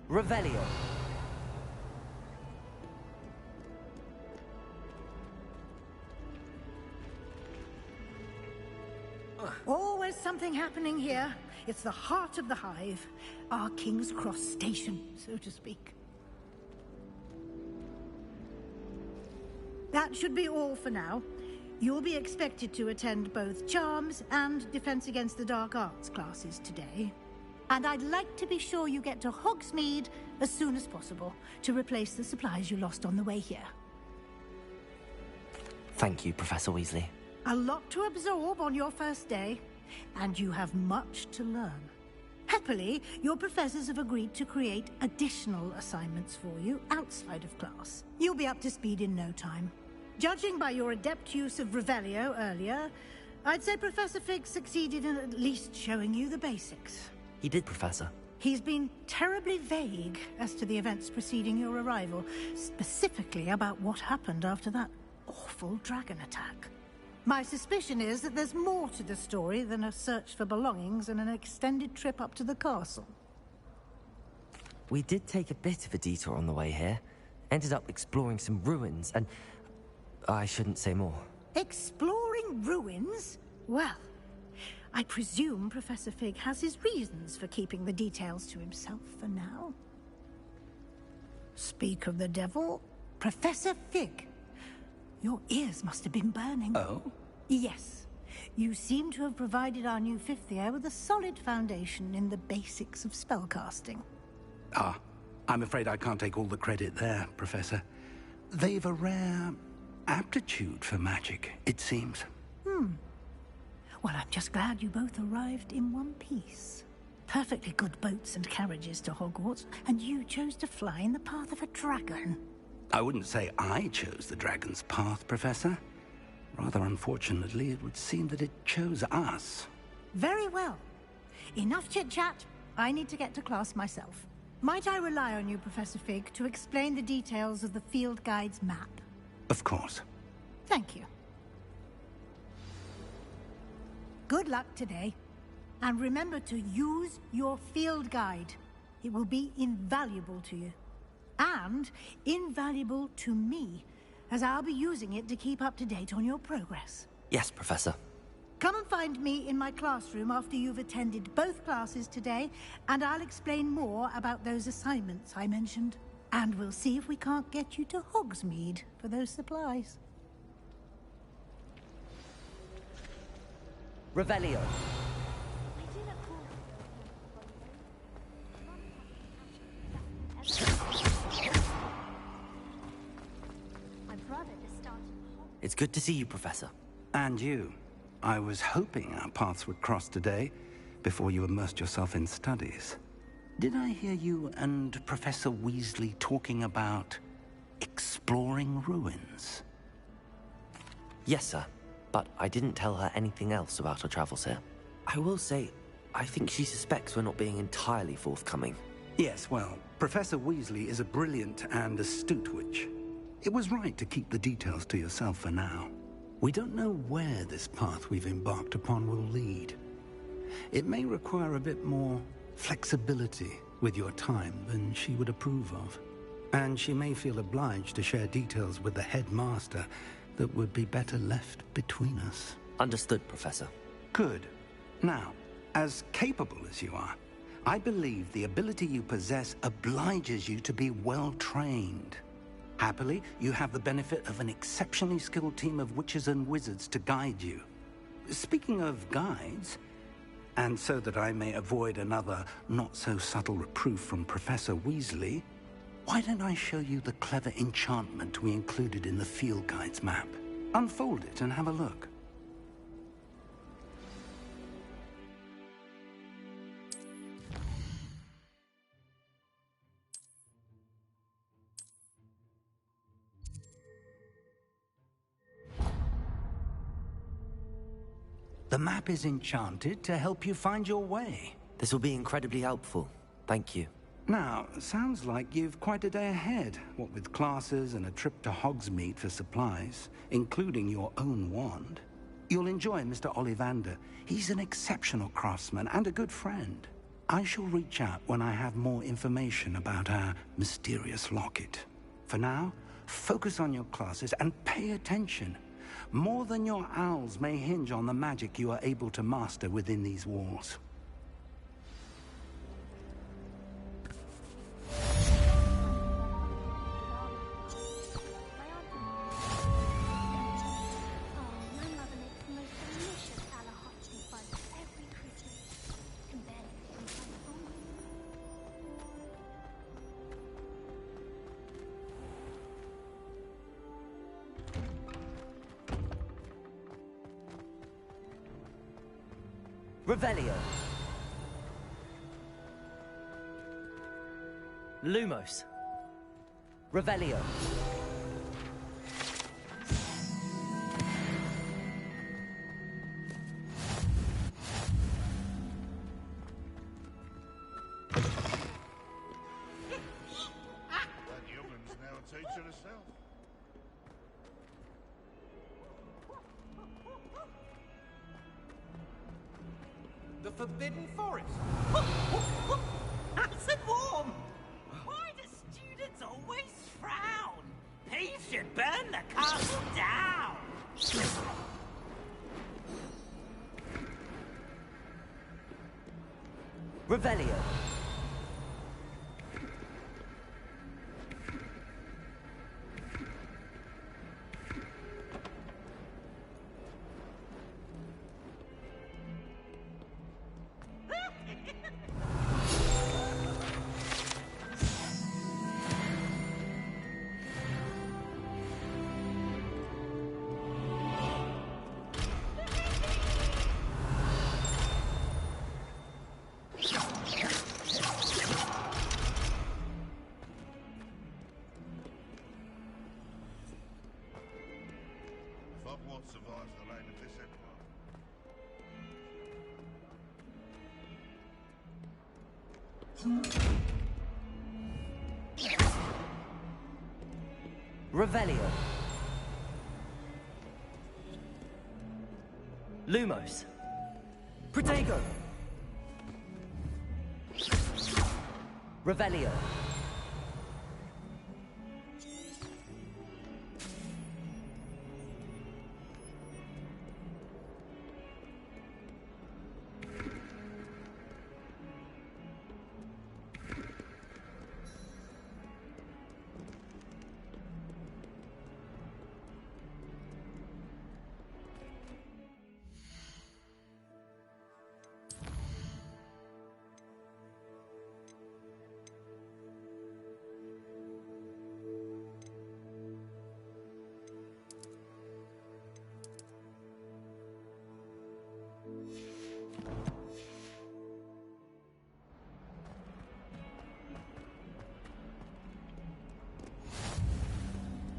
Revelio. Always something happening here. It's the heart of the hive. Our King's Cross station, so to speak. That should be all for now. You'll be expected to attend both Charms and Defense Against the Dark Arts classes today. And I'd like to be sure you get to Hogsmeade as soon as possible to replace the supplies you lost on the way here. Thank you, Professor Weasley. A lot to absorb on your first day, and you have much to learn. Happily, your professors have agreed to create additional assignments for you outside of class. You'll be up to speed in no time. Judging by your adept use of Revelio earlier, I'd say Professor Fig succeeded in at least showing you the basics. He did, Professor. He's been terribly vague as to the events preceding your arrival, specifically about what happened after that awful dragon attack. My suspicion is that there's more to the story than a search for belongings and an extended trip up to the castle. We did take a bit of a detour on the way here. Ended up exploring some ruins, and I shouldn't say more. Exploring ruins? Well, I presume Professor Fig has his reasons for keeping the details to himself for now. Speak of the devil, Professor Fig. Your ears must have been burning. Oh? Yes. You seem to have provided our new fifth year with a solid foundation in the basics of spellcasting. Ah, I'm afraid I can't take all the credit there, Professor. They've a rare aptitude for magic, it seems. Well, I'm just glad you both arrived in one piece. Perfectly good boats and carriages to Hogwarts, and you chose to fly in the path of a dragon. I wouldn't say I chose the dragon's path, Professor. Rather unfortunately, it would seem that it chose us. Very well. Enough chit-chat. I need to get to class myself. Might I rely on you, Professor Fig, to explain the details of the field guide's map? Of course. Thank you. Good luck today. And remember to use your field guide. It will be invaluable to you. And invaluable to me, as I'll be using it to keep up to date on your progress. Yes, Professor. Come and find me in my classroom after you've attended both classes today, and I'll explain more about those assignments I mentioned. And we'll see if we can't get you to Hogsmeade for those supplies. Revelio. It's good to see you, Professor. And you. I was hoping our paths would cross today, before you immersed yourself in studies. Did I hear you and Professor Weasley talking about exploring ruins? Yes, sir. But I didn't tell her anything else about our travels here. I will say, I think she suspects we're not being entirely forthcoming. Yes, well, Professor Weasley is a brilliant and astute witch. It was right to keep the details to yourself for now. We don't know where this path we've embarked upon will lead. It may require a bit more flexibility with your time than she would approve of. And she may feel obliged to share details with the headmaster that would be better left between us. Understood, Professor. Good. Now, as capable as you are, I believe the ability you possess obliges you to be well trained. Happily, you have the benefit of an exceptionally skilled team of witches and wizards to guide you. Speaking of guides, and so that I may avoid another not-so-subtle reproof from Professor Weasley, why don't I show you the clever enchantment we included in the field guide's map? Unfold it and have a look. The map is enchanted to help you find your way. This will be incredibly helpful. Thank you. Now, sounds like you've quite a day ahead, what with classes and a trip to Hogsmeade for supplies, including your own wand. You'll enjoy Mr. Ollivander. He's an exceptional craftsman and a good friend. I shall reach out when I have more information about our mysterious locket. For now, focus on your classes and pay attention. More than your owls may hinge on the magic you are able to master within these walls. Revelio. Lumos. Revelio. That young'un's now a teacher herself. The Forbidden Forest. Nice and warm! Why do students always frown? Thieves should burn the castle down! Revelio. If Hogwarts survives the reign of this empire, Revelio. Lumos. Protego. Revelio.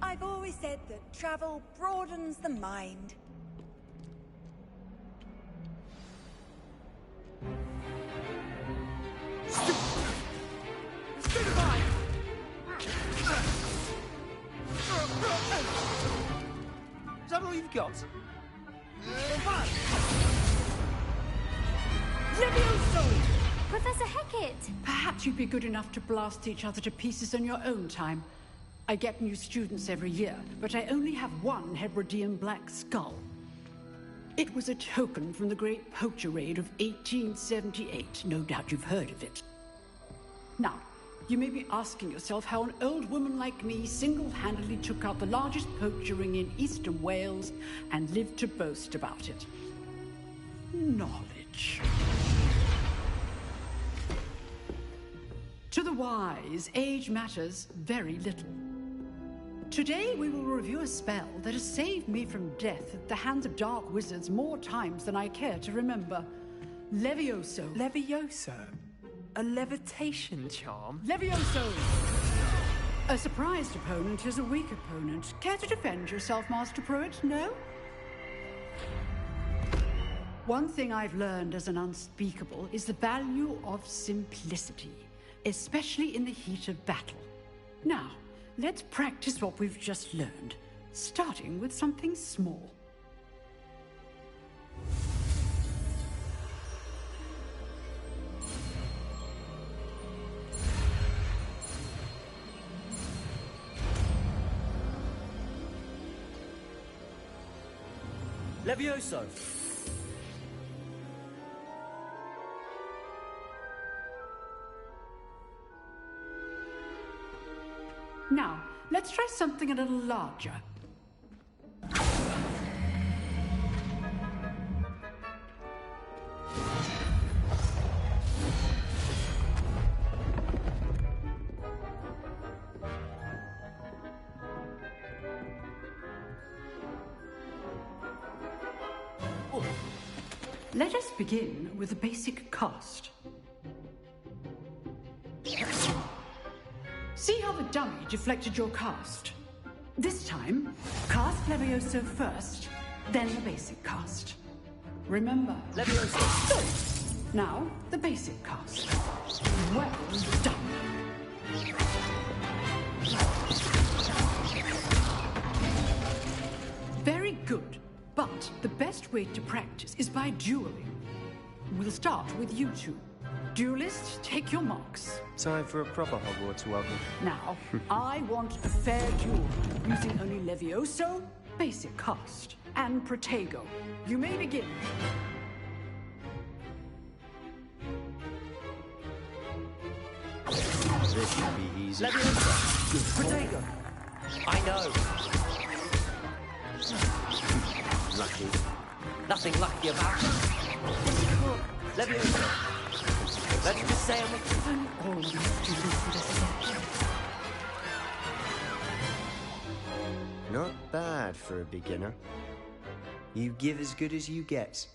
I've always said that travel broadens the mind. Is that all you've got? Professor Hecat! Perhaps you'd be good enough to blast each other to pieces on your own time. I get new students every year, but I only have one Hebridean black skull. It was a token from the Great Poacher Raid of 1878. No doubt you've heard of it. Now, you may be asking yourself how an old woman like me single-handedly took out the largest poacher ring in eastern Wales and lived to boast about it. Knowledge. To the wise, age matters very little. Today we will review a spell that has saved me from death at the hands of dark wizards more times than I care to remember. Levioso. Levioso? A levitation charm? Levioso! A surprised opponent is a weak opponent. Care to defend yourself, Master Pruitt? No? One thing I've learned as an unspeakable is the value of simplicity. especially in the heat of battle. Now, let's practice what we've just learned, starting with something small. Levioso! Now, let's try something a little larger. Let us begin with a basic cast. See how the dummy deflected your cast? This time, cast Levioso first, then the basic cast. Remember, Levioso. Now, the basic cast. Well done. Very good. But the best way to practice is by dueling. We'll start with you two. Duelists, take your marks. Time for a proper Hogwarts welcome. Now, I want a fair duel, using only Levioso, basic cast, and Protego. You may begin. This should be easy. Levioso! Protego! I know! Lucky. Nothing lucky about it. Levioso! Let's just say I'm all these students would accept. Not bad for a beginner. You give as good as you get.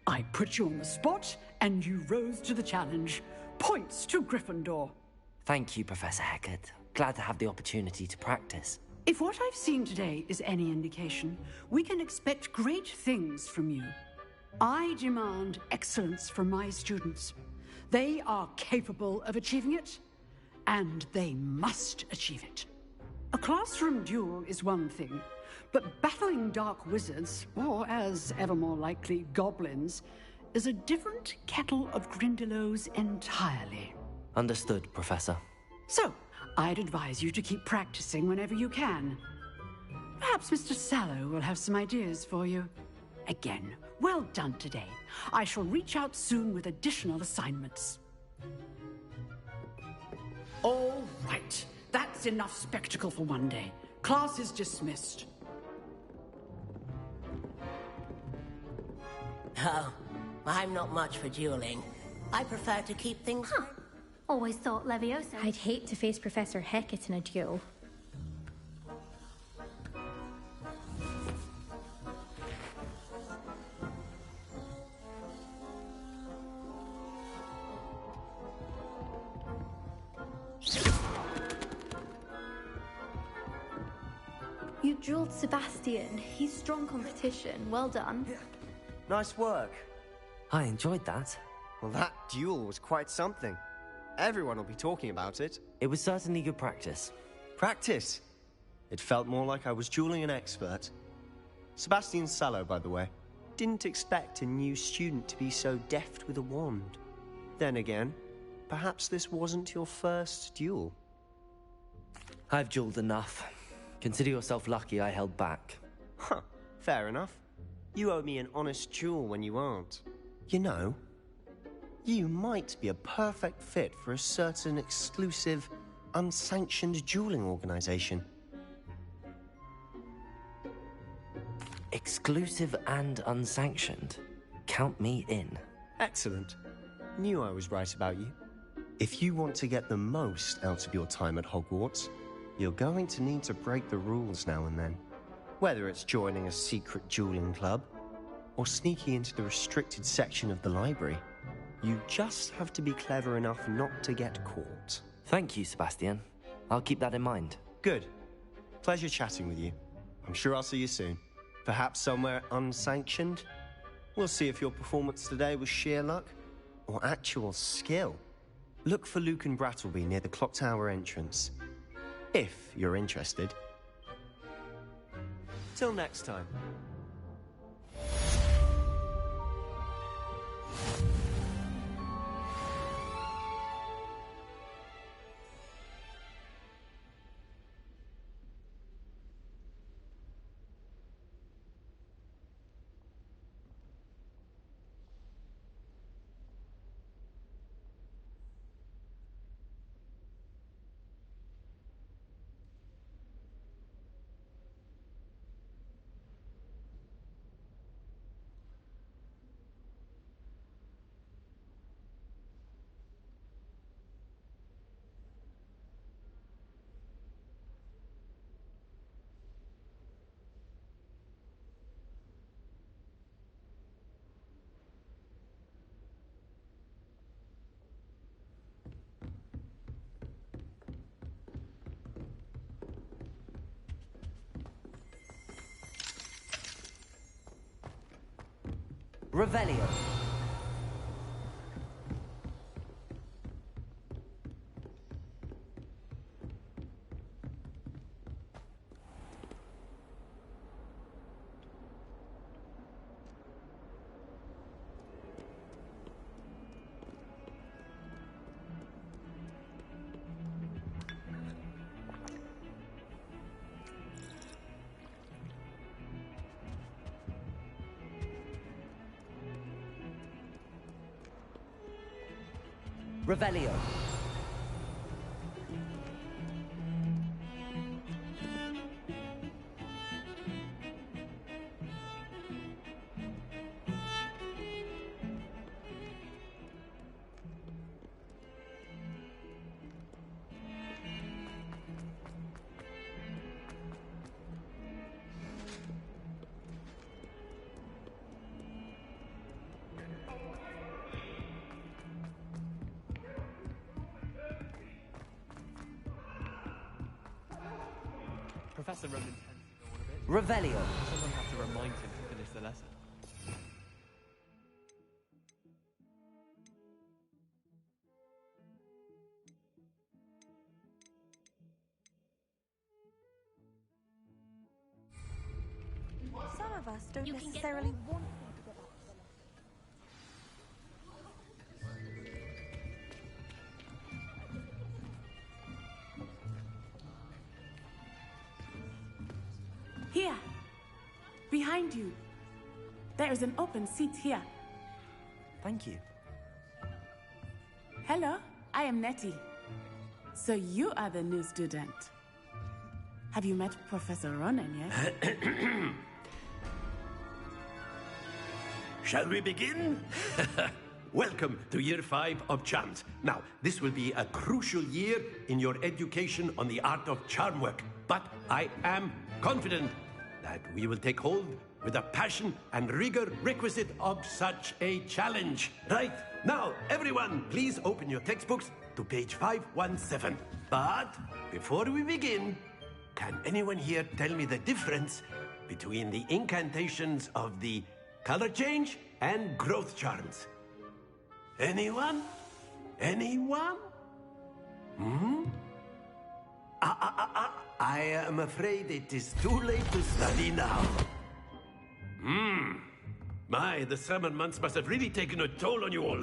I put you on the spot, and you rose to the challenge. Points to Gryffindor. Thank you, Professor Hecat. Glad to have the opportunity to practice. If what I've seen today is any indication, we can expect great things from you. I demand excellence from my students. They are capable of achieving it, and they must achieve it. A classroom duel is one thing, but battling dark wizards, or as ever more likely, goblins, is a different kettle of Grindylows entirely. Understood, Professor. So, I'd advise you to keep practicing whenever you can. Perhaps Mr. Sallow will have some ideas for you. Again, well done today. I shall reach out soon with additional assignments. All right. That's enough spectacle for one day. Class is dismissed. Oh, I'm not much for dueling. I prefer to keep things... Always thought Levioso. I'd hate to face Professor Hecat in a duel. You dueled Sebastian. He's strong competition. Well done. Nice work. I enjoyed that. Well, that duel was quite something. Everyone will be talking about it. It was certainly good practice. Practice? It felt more like I was dueling an expert. Sebastian Sallow, by the way. Didn't expect a new student to be so deft with a wand. Then again, perhaps this wasn't your first duel. I've dueled enough. Consider yourself lucky I held back. Huh, fair enough. You owe me an honest duel when you aren't. You know, you might be a perfect fit for a certain exclusive, unsanctioned dueling organization. Exclusive and unsanctioned? Count me in. Excellent. Knew I was right about you. If you want to get the most out of your time at Hogwarts, you're going to need to break the rules now and then. Whether it's joining a secret dueling club, or sneaking into the restricted section of the library, you just have to be clever enough not to get caught. Thank you, Sebastian. I'll keep that in mind. Good. Pleasure chatting with you. I'm sure I'll see you soon. Perhaps somewhere unsanctioned? We'll see if your performance today was sheer luck or actual skill. Look for Luke and Brattleby near the clock tower entrance, if you're interested. Till next time. Revelio. Revelio. Professor Roman tends to go on a bit. Revelio. Someone have to remind him to finish the lesson. Some of us don't necessarily want them to go back to the lesson. Here. Behind you. There is an open seat here. Thank you. Hello, I am Nettie. So you are the new student. Have you met Professor Ronan yet? Shall we begin? Welcome to Year 5 of Charms. Now, this will be a crucial year in your education on the art of charm work. But I am confident that we will take hold with the passion and rigor requisite of such a challenge. Right, now, everyone, please open your textbooks to page 517. But before we begin, can anyone here tell me the difference between the incantations of the color change and growth charms? Anyone? Anyone? I am afraid it is too late to study now. My, the summer months must have really taken a toll on you all.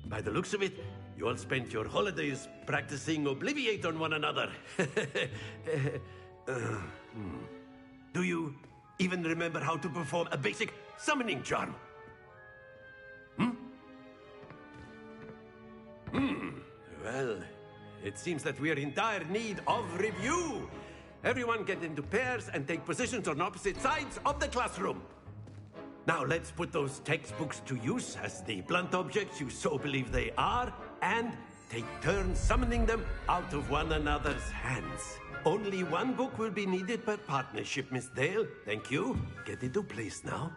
By the looks of it, you all spent your holidays practicing Obliviate on one another. Do you even remember how to perform a basic summoning charm? Well, it seems that we are in dire need of review. Everyone get into pairs and take positions on opposite sides of the classroom. Now let's put those textbooks to use as the blunt objects you so believe they are, and take turns summoning them out of one another's hands. Only one book will be needed per partnership, Miss Dale. Thank you. Get into place now.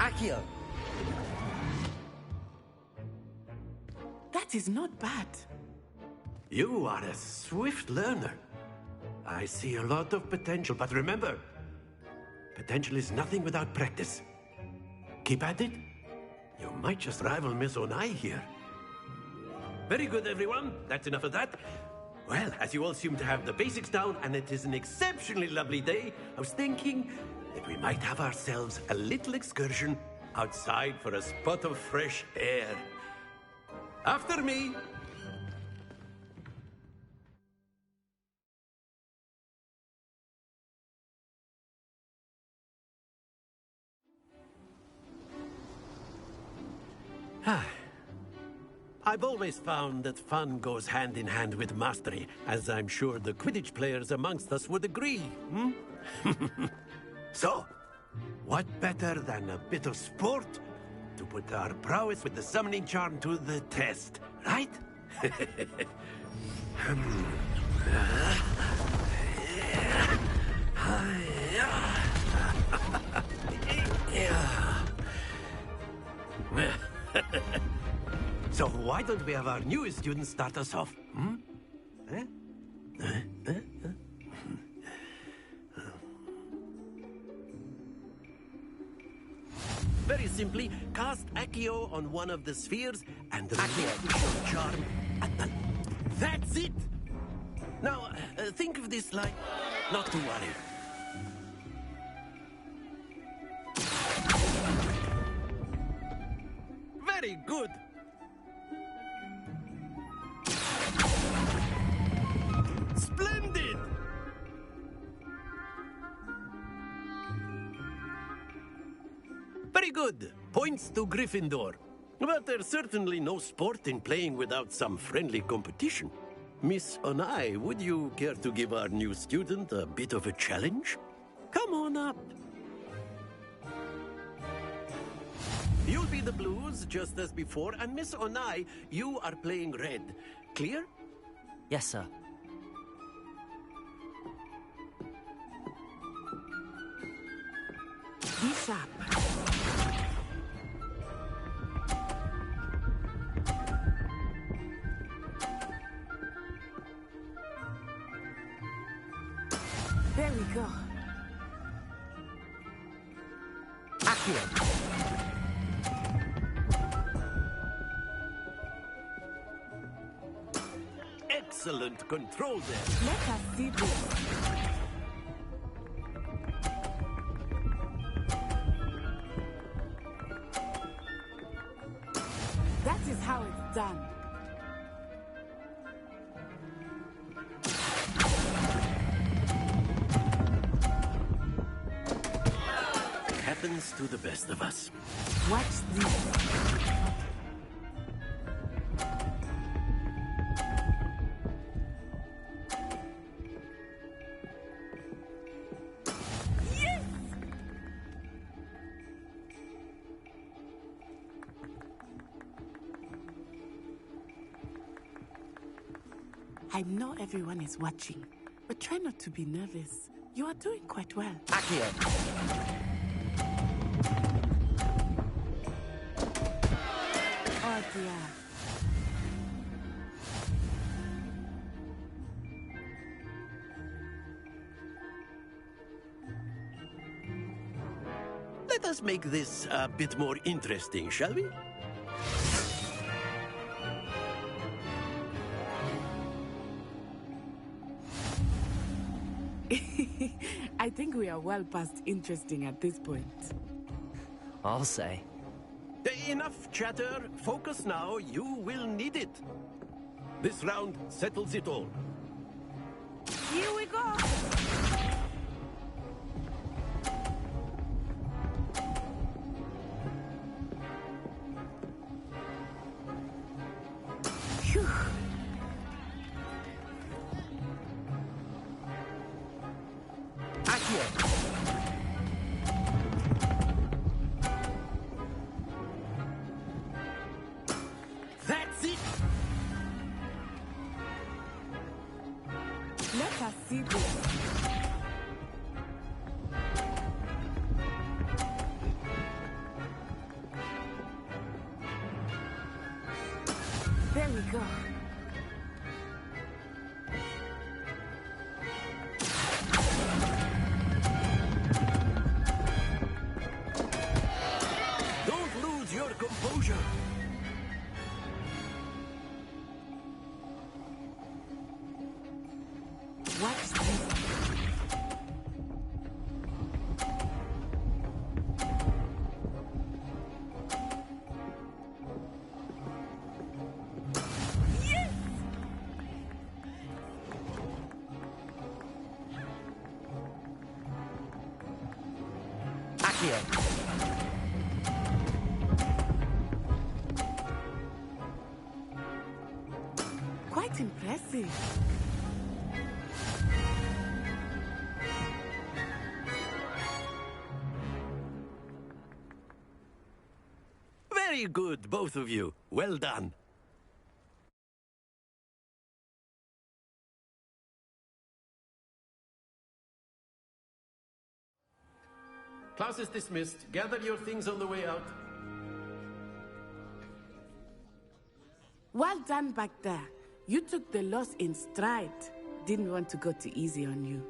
Accio! That is not bad. You are a swift learner. I see a lot of potential, but remember, potential is nothing without practice. Keep at it. You might just rival Miss Onai here. Very good, everyone. That's enough of that. Well, as you all seem to have the basics down, and it is an exceptionally lovely day, I was thinking that we might have ourselves a little excursion outside for a spot of fresh air. After me. I've always found that fun goes hand in hand with mastery, as I'm sure the Quidditch players amongst us would agree, So, what better than a bit of sport to put our prowess with the summoning charm to the test, right? So why don't we have our newest student start us off? Very simply, cast Accio on one of the spheres and relinquish your charm at the... That's it! Now, think of this like... Not to worry. Very good! Splendid! Very good. Points to Gryffindor. But there's certainly no sport in playing without some friendly competition. Miss Onai, would you care to give our new student a bit of a challenge? Come on up. You'll be the blues, just as before, and Miss Onai, you are playing red. Clear? Yes, sir. Be sharp. There we go. Accio! Excellent control there. Let us see this. That is how it's done. Happens to the best of us. Watch this. I know everyone is watching, but try not to be nervous. You are doing quite well. Accio! Oh dear. Let us make this a bit more interesting, shall we? I think we are well past interesting at this point. I'll say. Enough chatter. Focus now. You will need it. This round settles it all. Here we go. Phew. Accio! That's it! Let us see this. There we go. Don't lose your composure. What's this? Accio. Quite impressive. Very good, both of you. Well done. Class is dismissed. Gather your things on the way out. Well done back there. You took the loss in stride. Didn't want to go too easy on you.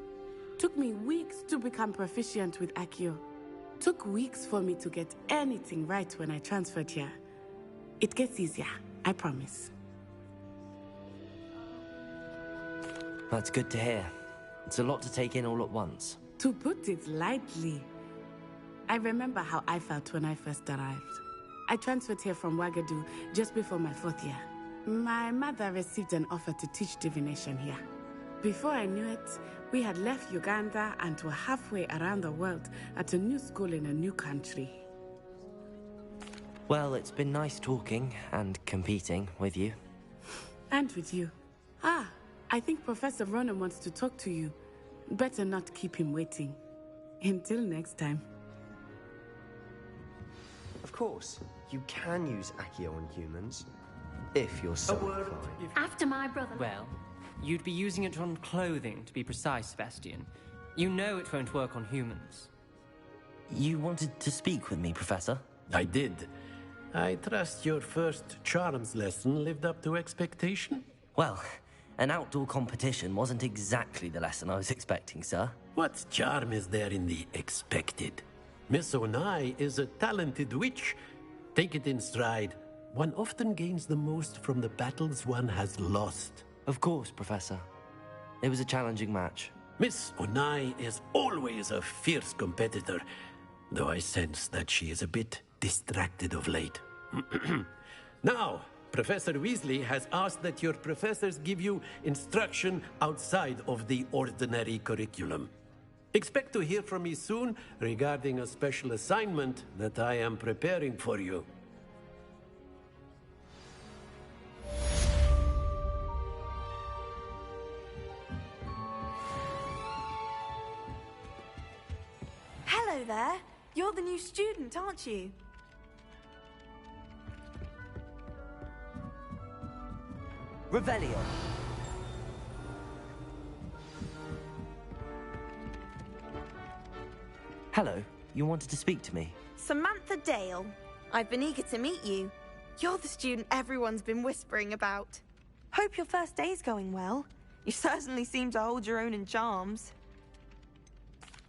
Took me weeks to become proficient with Accio. Took weeks for me to get anything right when I transferred here. It gets easier, I promise. That's good to hear. It's a lot to take in all at once. To put it lightly, I remember how I felt when I first arrived. I transferred here from Ouagadougou just before my 4th year. My mother received an offer to teach divination here. Before I knew it, we had left Uganda and were halfway around the world at a new school in a new country. Well, it's been nice talking and competing with you. And with you. Ah, I think Professor Ronan wants to talk to you. Better not keep him waiting. Until next time. Of course, you can use Accio on humans, if you're so inclined. After my brother. Well, you'd be using it on clothing, to be precise, Sebastian. You know it won't work on humans. You wanted to speak with me, Professor? I did. I trust your first charms lesson lived up to expectation? Well, an outdoor competition wasn't exactly the lesson I was expecting, sir. What charm is there in the expected? Miss Onai is a talented witch. Take it in stride. One often gains the most from the battles one has lost. Of course, Professor. It was a challenging match. Miss Onai is always a fierce competitor, though I sense that she is a bit distracted of late. Now, Professor Weasley has asked that your professors give you instruction outside of the ordinary curriculum. Expect to hear from me soon regarding a special assignment that I am preparing for you. Hello there. You're the new student, aren't you? Revelio. Hello, you wanted to speak to me? Samantha Dale. I've been eager to meet you. You're the student everyone's been whispering about. Hope your first day's going well. You certainly seem to hold your own in charms.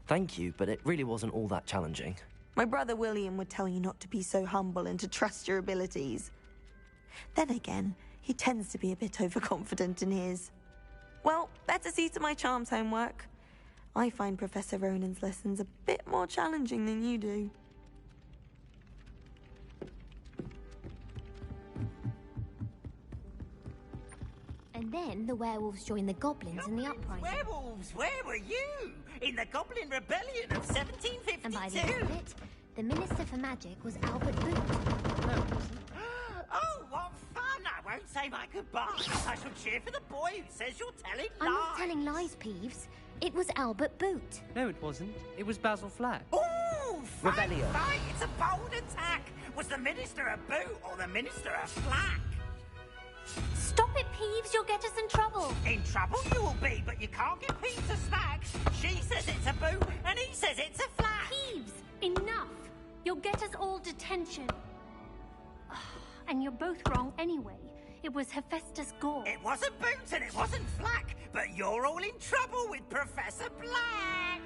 Thank you, but it really wasn't all that challenging. My brother William would tell you not to be so humble and to trust your abilities. Then again, he tends to be a bit overconfident in his. Well, better see to my charms homework. I find Professor Ronan's lessons a bit more challenging than you do. And then the werewolves joined the goblins in the uprising. Werewolves, where were you? In the Goblin Rebellion of 1752? And by the end of it, the Minister for Magic was Albert Boot. Oh, what fun! I won't say my goodbyes. I shall cheer for the boy who says you're telling lies. I'm not telling lies, Peeves. It was Albert Boot. No, it wasn't. It was Basil Flack. Ooh, fight, Rebellion. fight! It's a bold attack. Was the Minister a boot or the Minister a flack? Stop it, Peeves. You'll get us in trouble. In trouble you will be, but you can't get Pete to smack. She says it's a boot, and he says it's a flack. Peeves, enough. You'll get us all detention. And you're both wrong anyway. It was Hephaestus Gore. It wasn't Boots and it wasn't Flack, but you're all in trouble with Professor Black!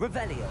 Revelio.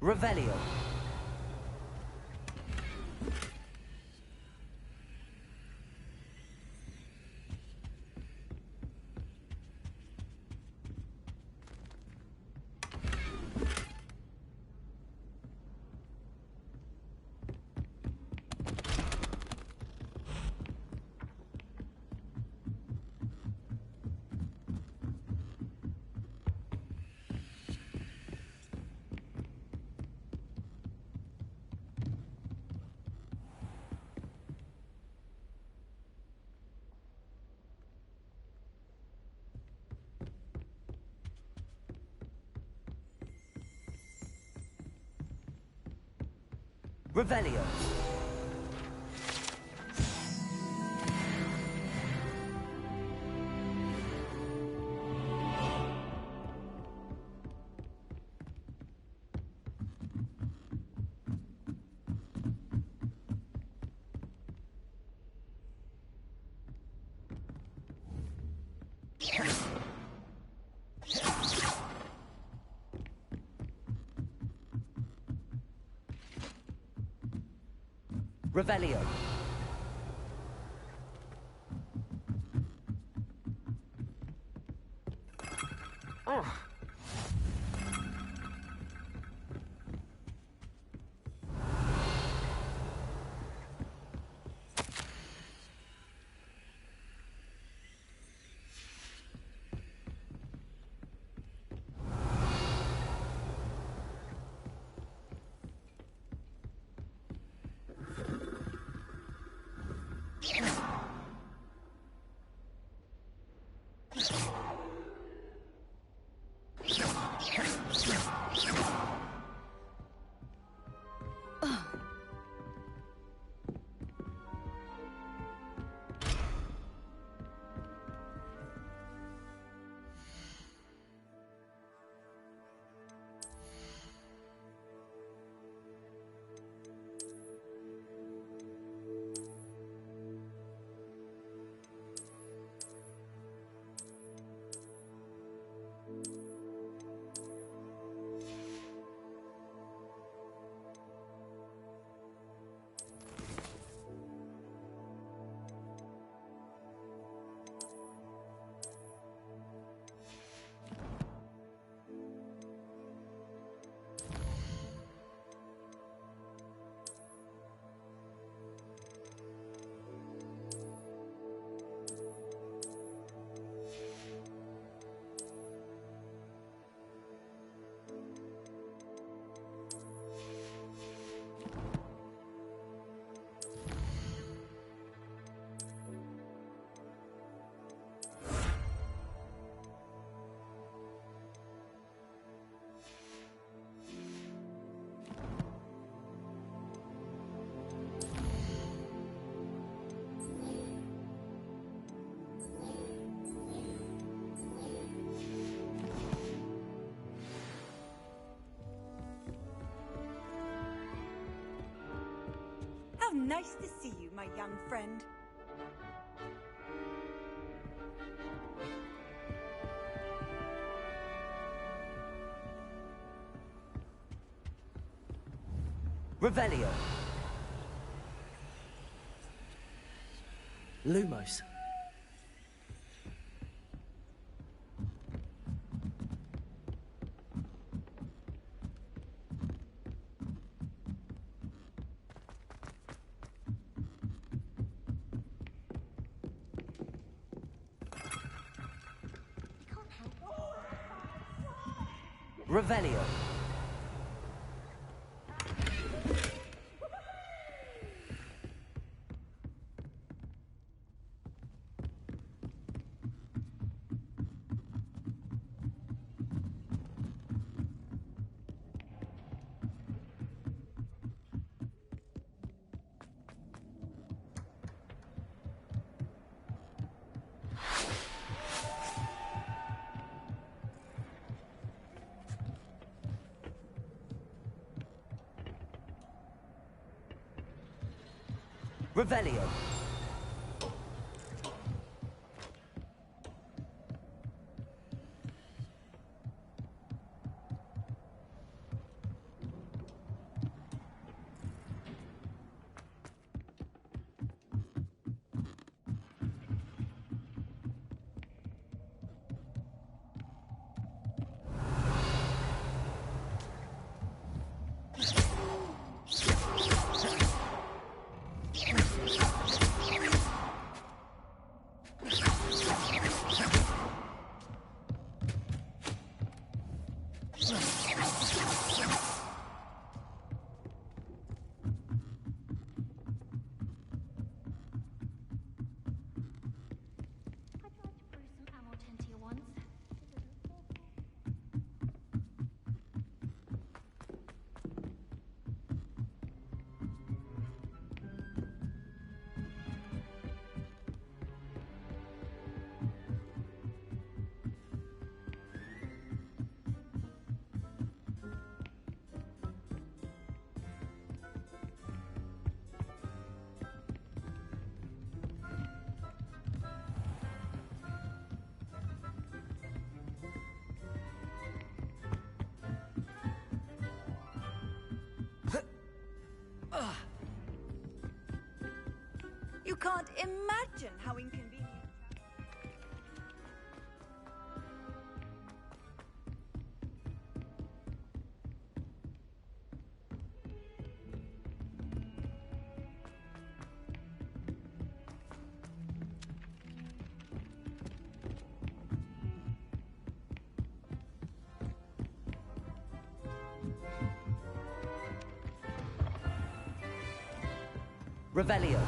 Revelio. Revelio. Revelio. Oh. Nice to see you, my young friend. Revelio. Lumos. Revelio. Revelio. You can't imagine how inconvenient. Revelio.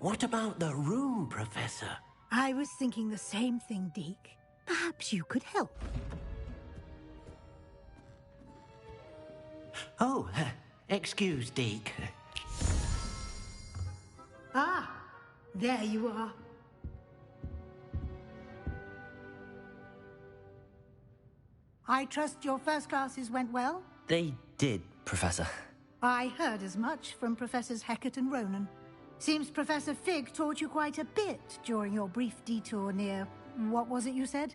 What about the room, Professor? I was thinking the same thing, Deke. Perhaps you could help. Oh, excuse, Deke. Ah, there you are. I trust your first classes went well? They did, Professor. I heard as much from Professors Hecat and Ronan. Seems Professor Fig taught you quite a bit during your brief detour near... what was it you said?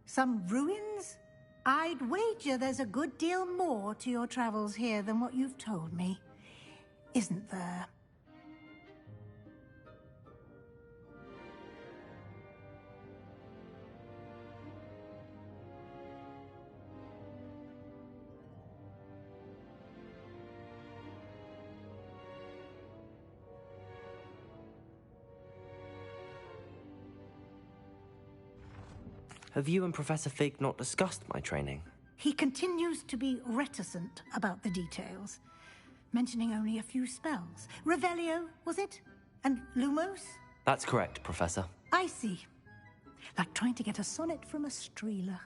Some ruins? I'd wager there's a good deal more to your travels here than what you've told me. Isn't there? Have you and Professor Fig not discussed my training? He continues to be reticent about the details, mentioning only a few spells. Revelio, was it? And Lumos? That's correct, Professor. I see. Like trying to get a sonnet from a streeler.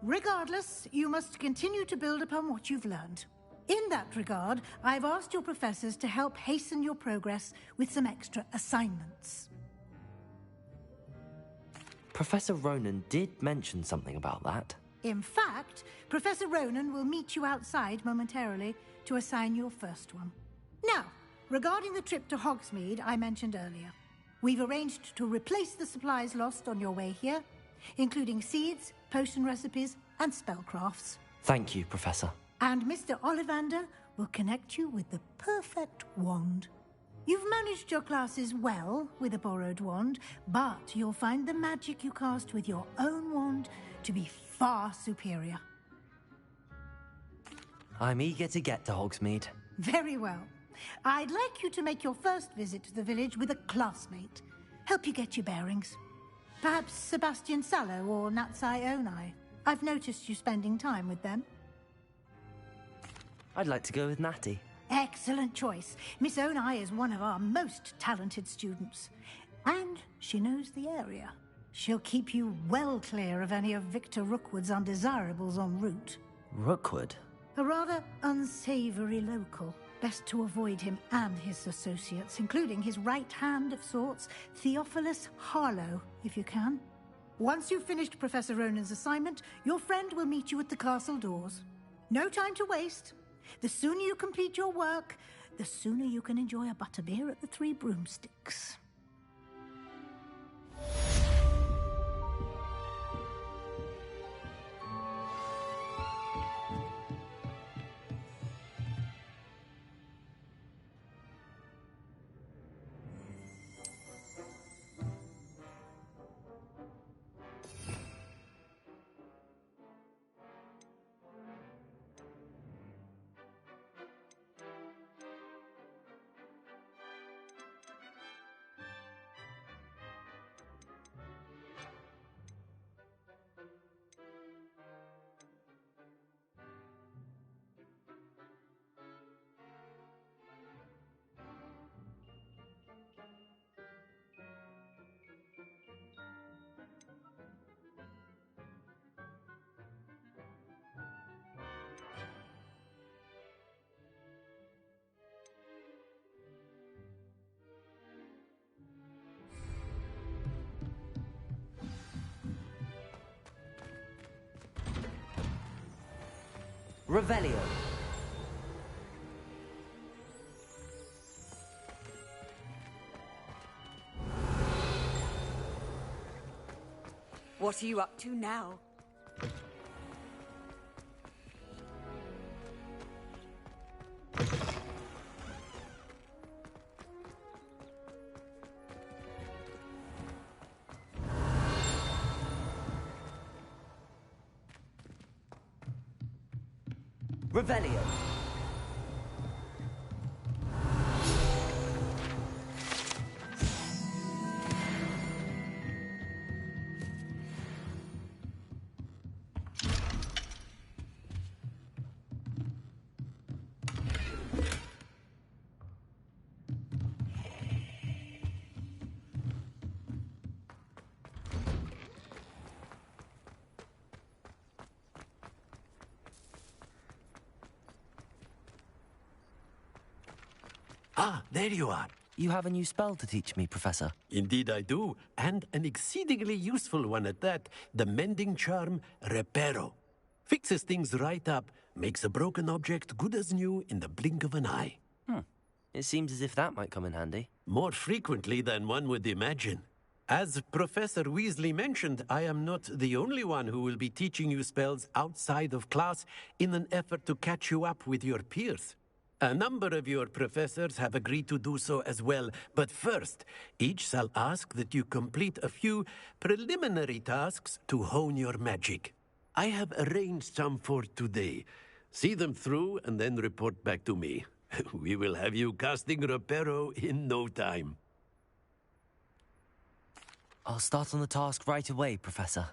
Regardless, you must continue to build upon what you've learned. In that regard, I've asked your professors to help hasten your progress with some extra assignments. Professor Ronan did mention something about that. In fact, Professor Ronan will meet you outside momentarily to assign your first one. Now, regarding the trip to Hogsmeade I mentioned earlier, we've arranged to replace the supplies lost on your way here, including seeds, potion recipes, and spellcrafts. Thank you, Professor. And Mr. Ollivander will connect you with the perfect wand. You've managed your classes well with a borrowed wand, but you'll find the magic you cast with your own wand to be far superior. I'm eager to get to Hogsmeade. Very well. I'd like you to make your first visit to the village with a classmate. Help you get your bearings. Perhaps Sebastian Sallow or Natsai Onai. I've noticed you spending time with them. I'd like to go with Natty. Excellent choice. Miss Onai is one of our most talented students. And she knows the area. She'll keep you well clear of any of Victor Rookwood's undesirables en route. Rookwood? A rather unsavory local. Best to avoid him and his associates, including his right hand of sorts, Theophilus Harlow, if you can. Once you've finished Professor Ronan's assignment, your friend will meet you at the castle doors. No time to waste. The sooner you complete your work, the sooner you can enjoy a butterbeer at the Three Broomsticks. Revelio. What are you up to now? Revelio. Ah, there you are. You have a new spell to teach me, Professor. Indeed I do, and an exceedingly useful one at that, the mending charm Reparo. Fixes things right up, makes a broken object good as new in the blink of an eye. It seems as if that might come in handy. More frequently than one would imagine. As Professor Weasley mentioned, I am not the only one who will be teaching you spells outside of class in an effort to catch you up with your peers. A number of your professors have agreed to do so as well, but first, each shall ask that you complete a few preliminary tasks to hone your magic. I have arranged some for today. See them through and then report back to me. We will have you casting Reparo in no time. I'll start on the task right away, Professor.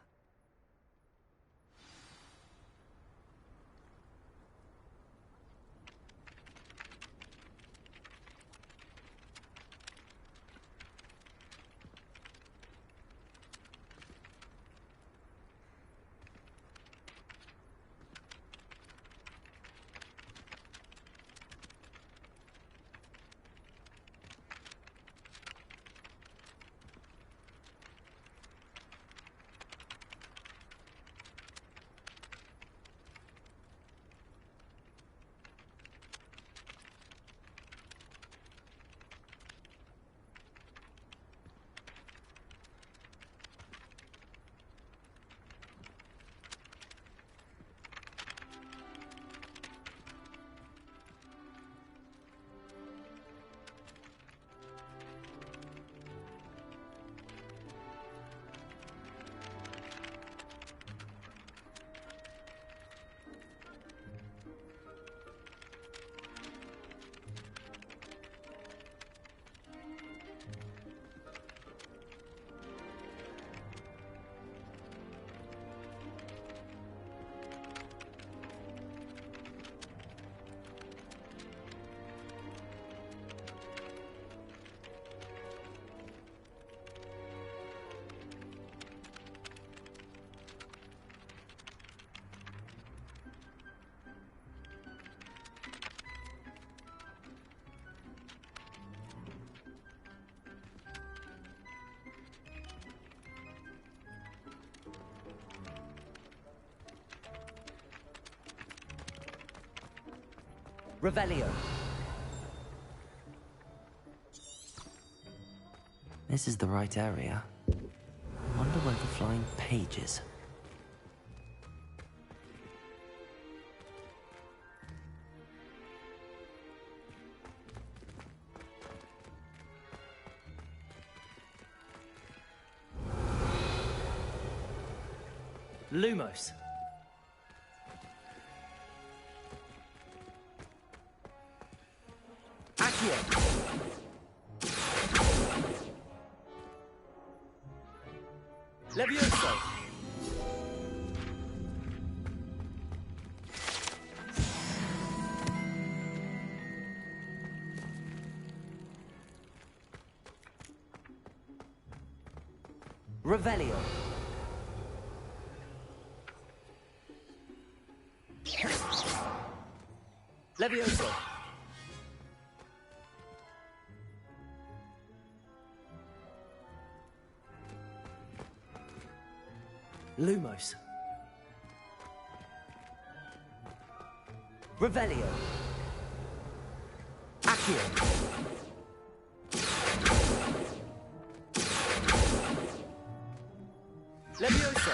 Revelio. This is the right area. Wonder where the flying page is. Lumos. Accio. Levioso. Revelio. Levioso. Lumos. Revelio. Accio. Levioso.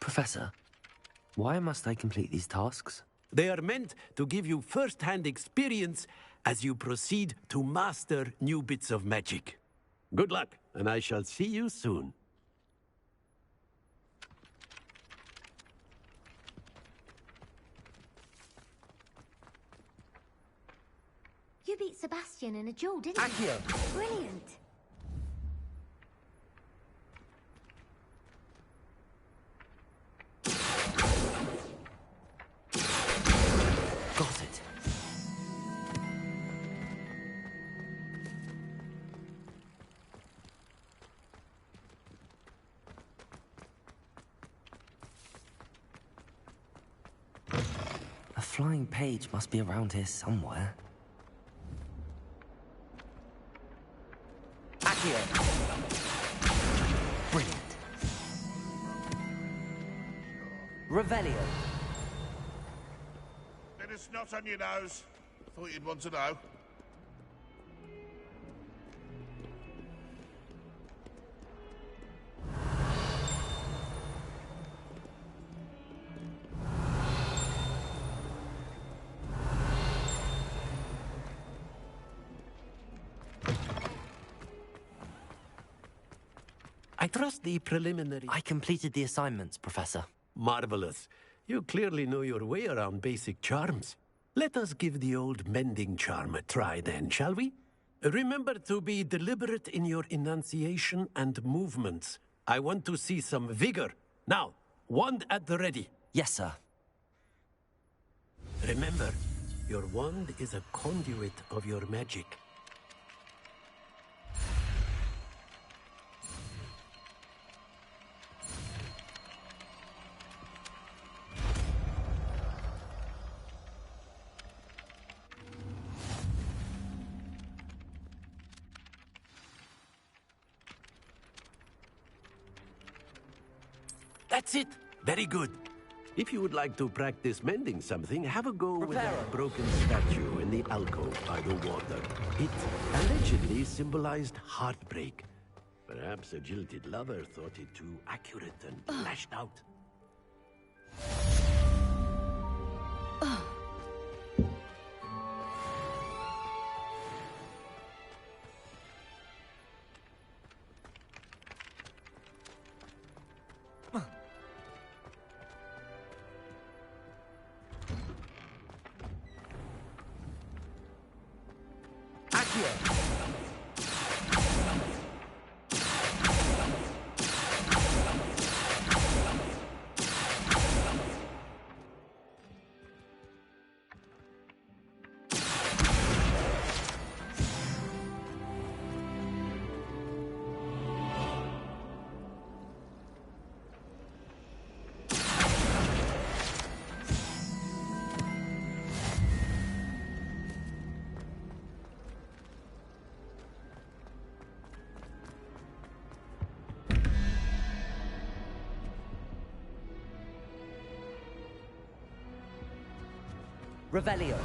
Professor, why must I complete these tasks? They are meant to give you first-hand experience as you proceed to master new bits of magic. Good luck, and I shall see you soon. You beat Sebastian in a duel, didn't you? Accio. Brilliant. Got it. flying page must be around here somewhere. Accio! Brilliant. Revelio. Bit of snot on your nose. Thought you'd want to know. I trust the preliminary... I completed the assignments, Professor. Marvelous. You clearly know your way around basic charms. Let us give the old mending charm a try then, shall we? Remember to be deliberate in your enunciation and movements. I want to see some vigor. Now, wand at the ready. Yes, sir. Remember, your wand is a conduit of your magic. That's it. Very good. If you would like to practice mending something, have a go with that broken statue in the alcove by the water. It allegedly symbolized heartbreak. Perhaps a jilted lover thought it too accurate and lashed out. Revelio.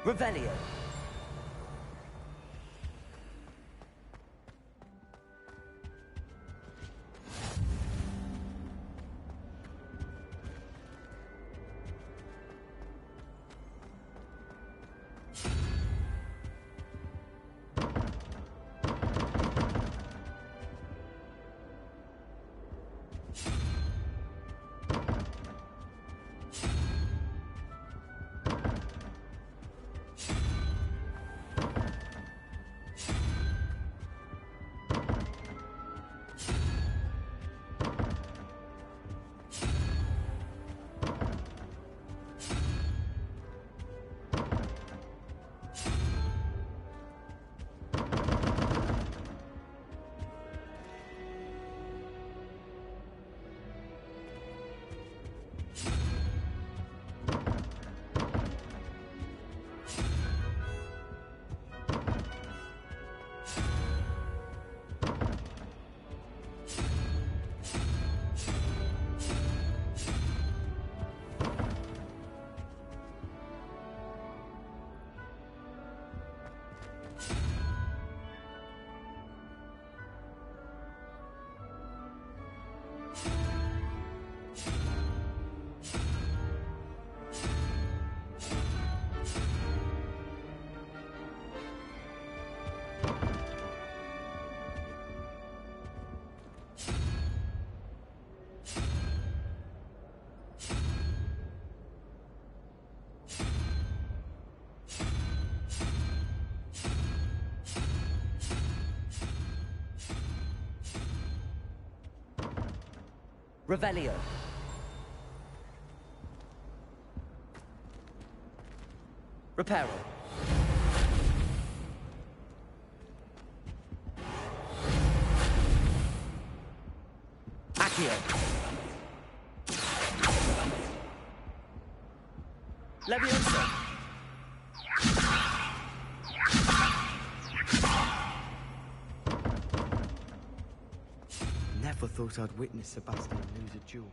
Revelio. Revelio. Reparo. Accio. Leviosa. Never thought I'd witness Sebastian lose a duel.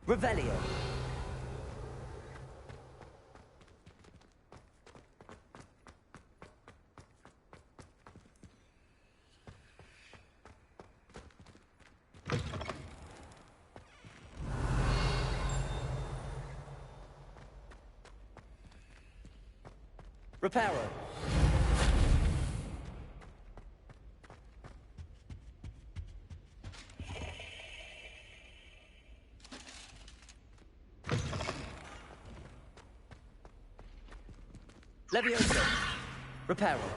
Revelio. Reparo. Leviosa. Reparo.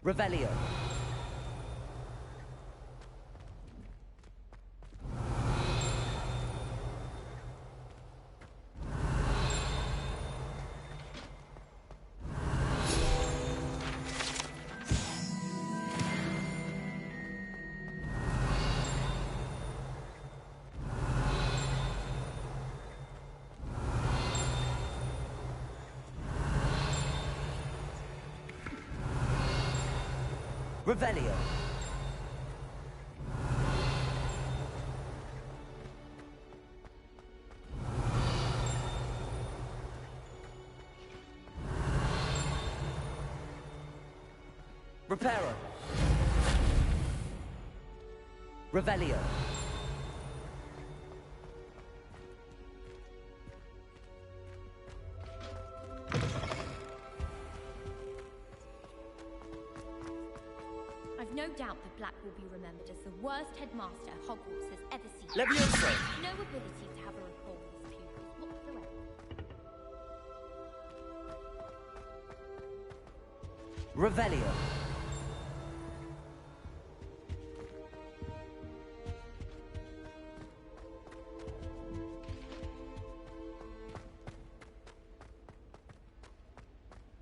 Revelio. Revelio. Reparo. Revelio. I've no doubt that Black will be remembered as the worst headmaster Hogwarts has ever seen. Leviosa. No ability to have a rapport with his pupils whatsoever. Revelio.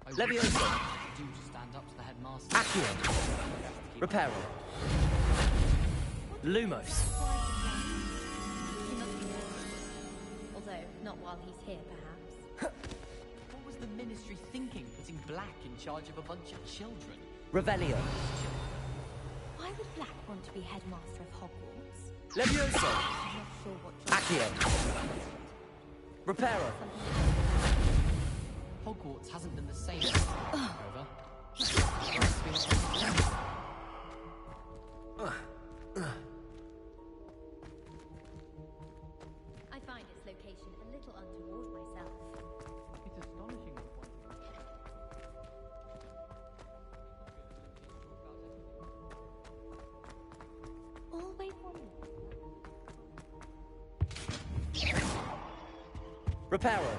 Leviosa. Do to stand up to the headmaster. Accio. Reparo. Lumos. He must be dead. Although, not while he's here, perhaps. What was the Ministry thinking, putting Black in charge of a bunch of children? Revelio. Why would Black want to be headmaster of Hogwarts? Leviosa. I'm not sure what Accio. Reparo. Hogwarts hasn't been the same since the war over. I find its location a little untoward myself. It's astonishing. Always wondered. Reparo.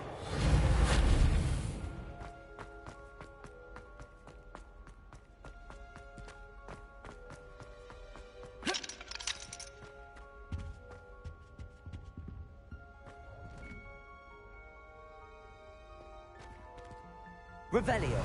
Revelio.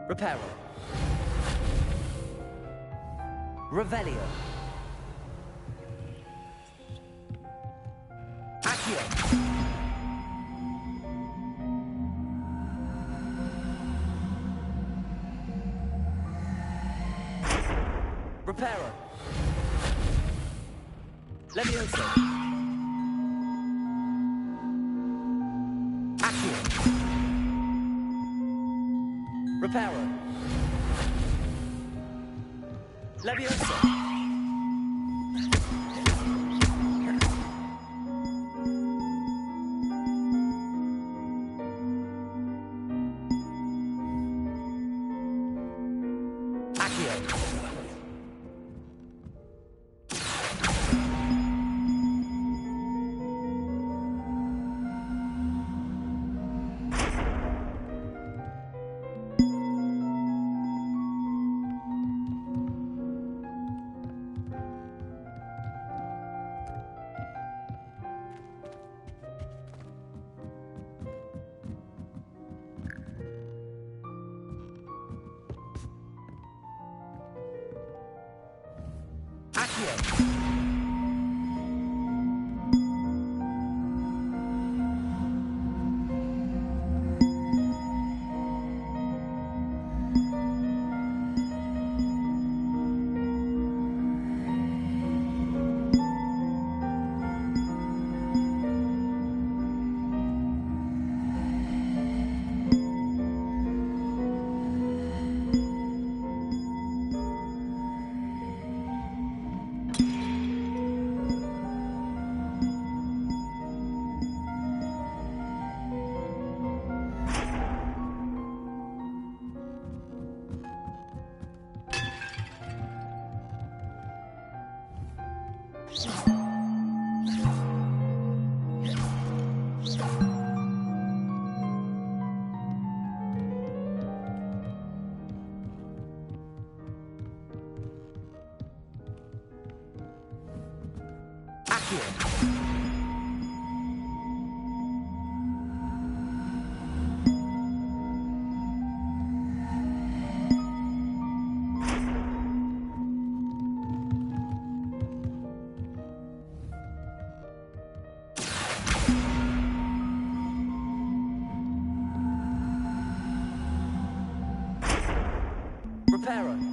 Reparo. Revelio. Reparo. Levioso. Accio. Reparo. Levioso. Reparo.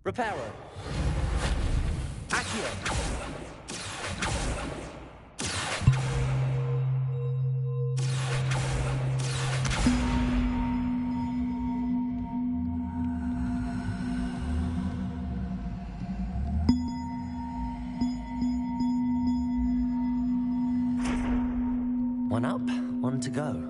Reparo. Accio. One up, one to go.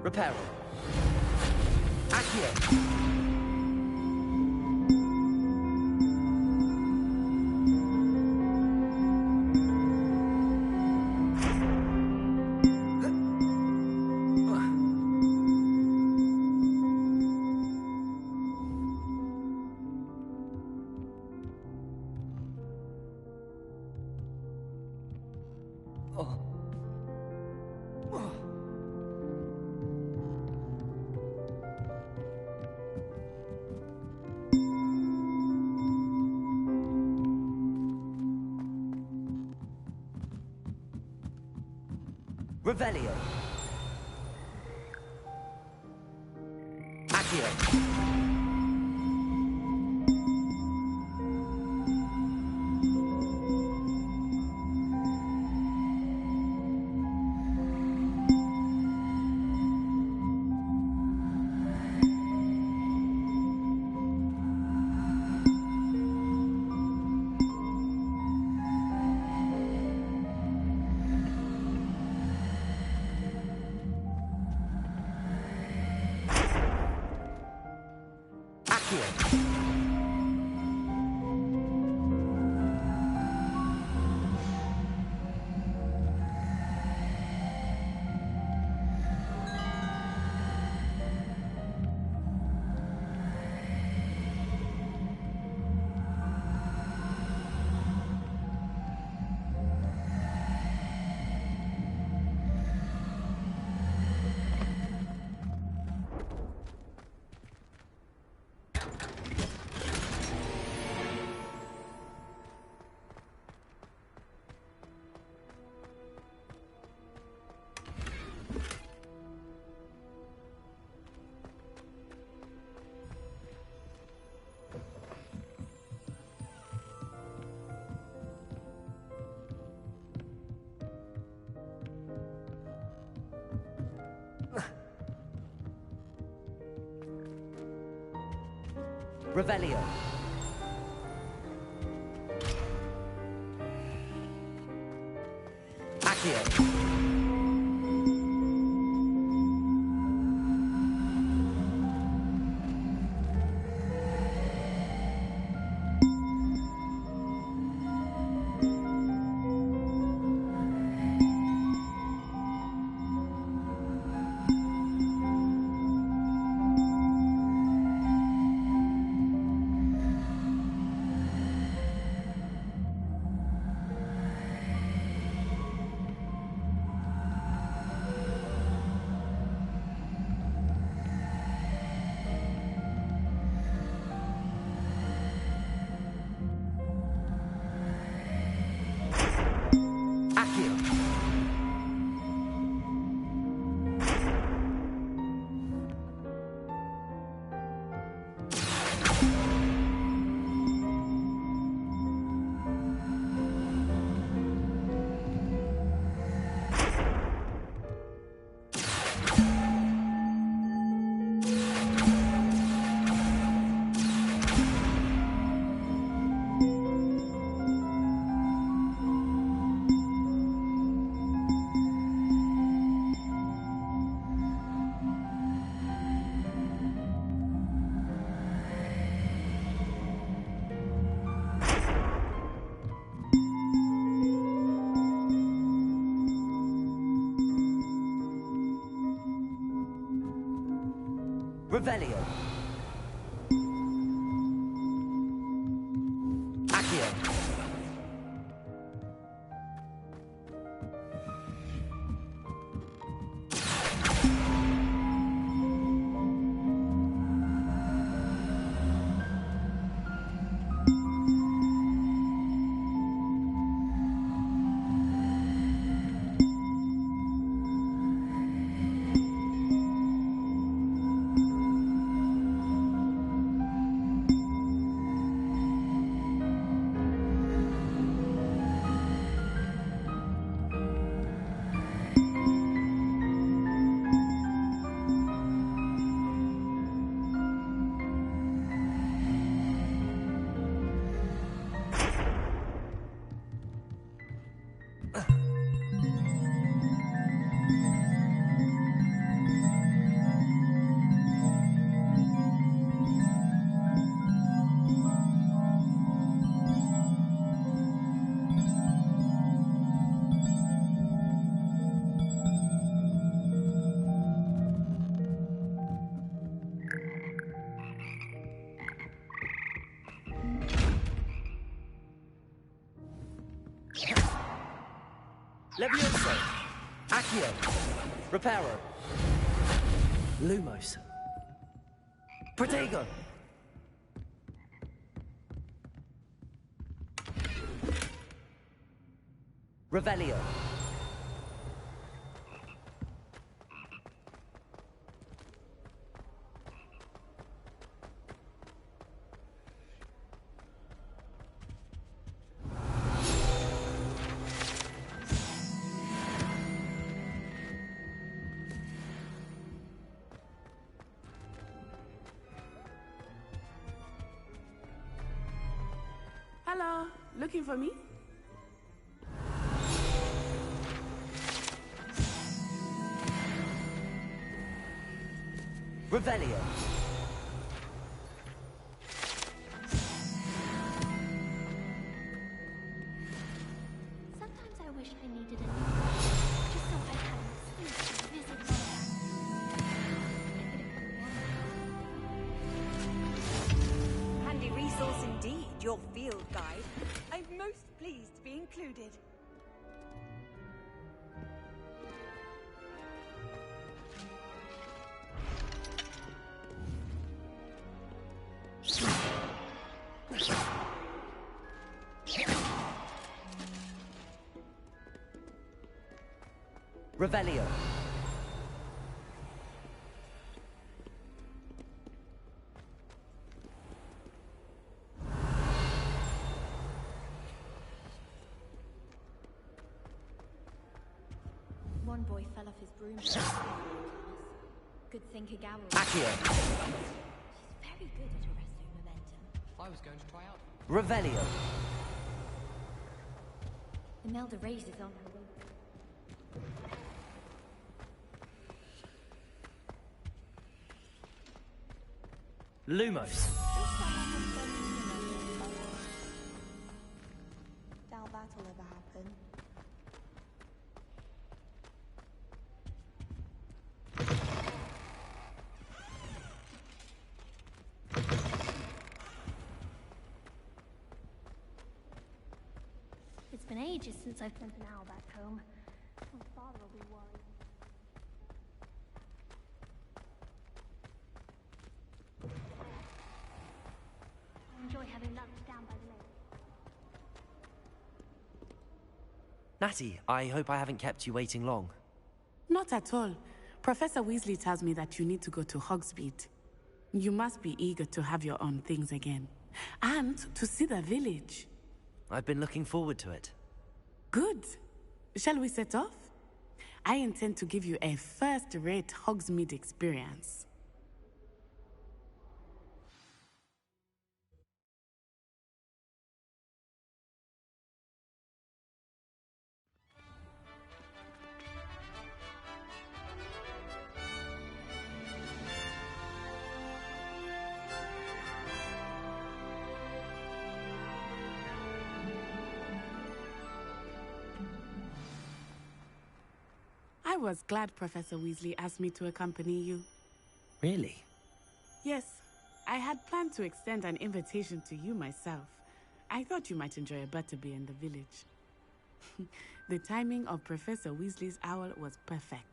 Reparo. Accio. Revelio. Accio. Revelio. Accio. Revelio. Accio. Levioso! Accio! Reparo! Lumos! Protego! Revelio! Hello, looking for me? Revelio! Sometimes I wish I needed a new just so I had an excuse to visit Handy resource indeed, your field guide. I'm most pleased to be included. Revelio! One boy fell off his broom. Good thing Higawa. Accio! She's very good at arresting momentum. I was going to try out. Revelio! Imelda Reyes is on her way. Lumos! Doubt that'll ever happen. It's been ages since I've sent an owl back home. My father will be worried. I enjoy having lunch down by the lake. Natty, I hope I haven't kept you waiting long. Not at all. Professor Weasley tells me that you need to go to Hogsmeade. You must be eager to have your own things again. And to see the village. I've been looking forward to it. Good. Shall we set off? I intend to give you a first-rate Hogsmeade experience. I was glad Professor Weasley asked me to accompany you. Really? Yes, I had planned to extend an invitation to you myself. I thought you might enjoy a butterbeer in the village. The timing of Professor Weasley's owl was perfect.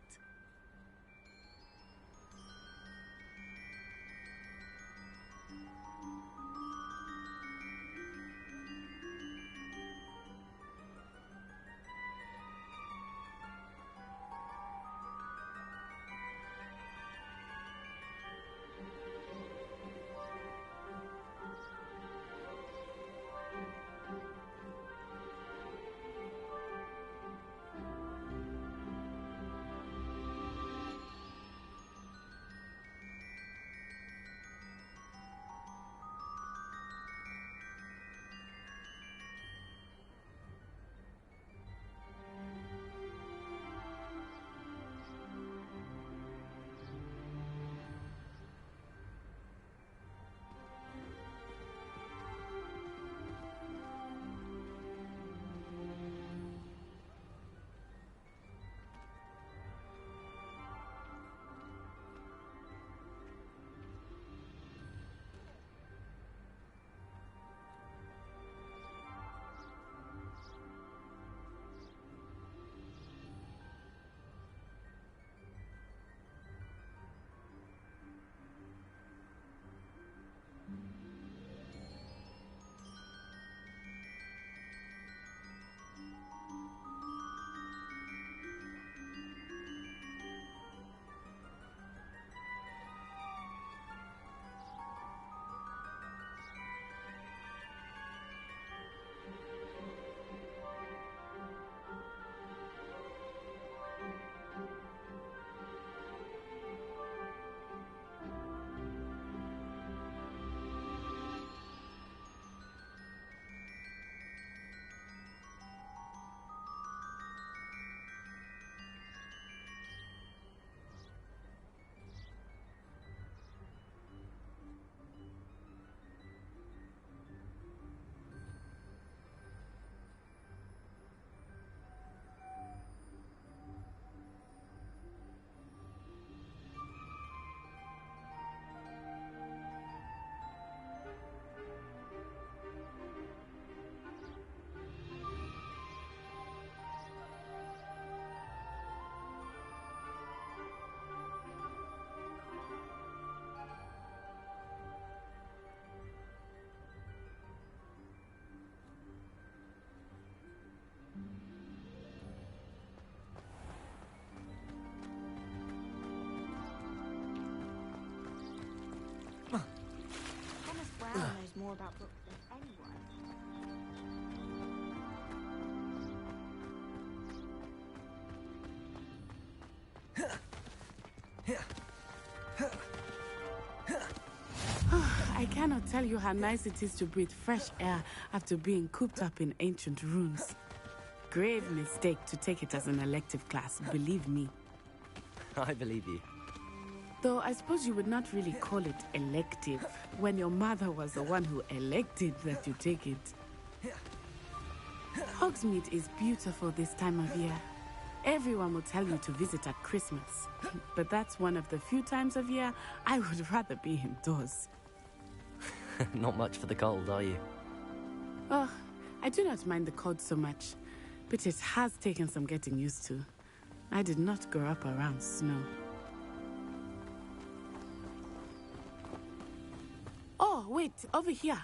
about books than anyone. I cannot tell you how nice it is to breathe fresh air after being cooped up in ancient ruins. Grave mistake to take it as an elective class, believe me. I believe you. Though I suppose you would not really call it elective when your mother was the one who elected that you take it. Hogsmeade is beautiful this time of year. Everyone will tell you to visit at Christmas, but that's one of the few times of year I would rather be indoors. Not much for the cold, are you? Oh, I do not mind the cold so much, but it has taken some getting used to. I did not grow up around snow. Oh, wait, over here.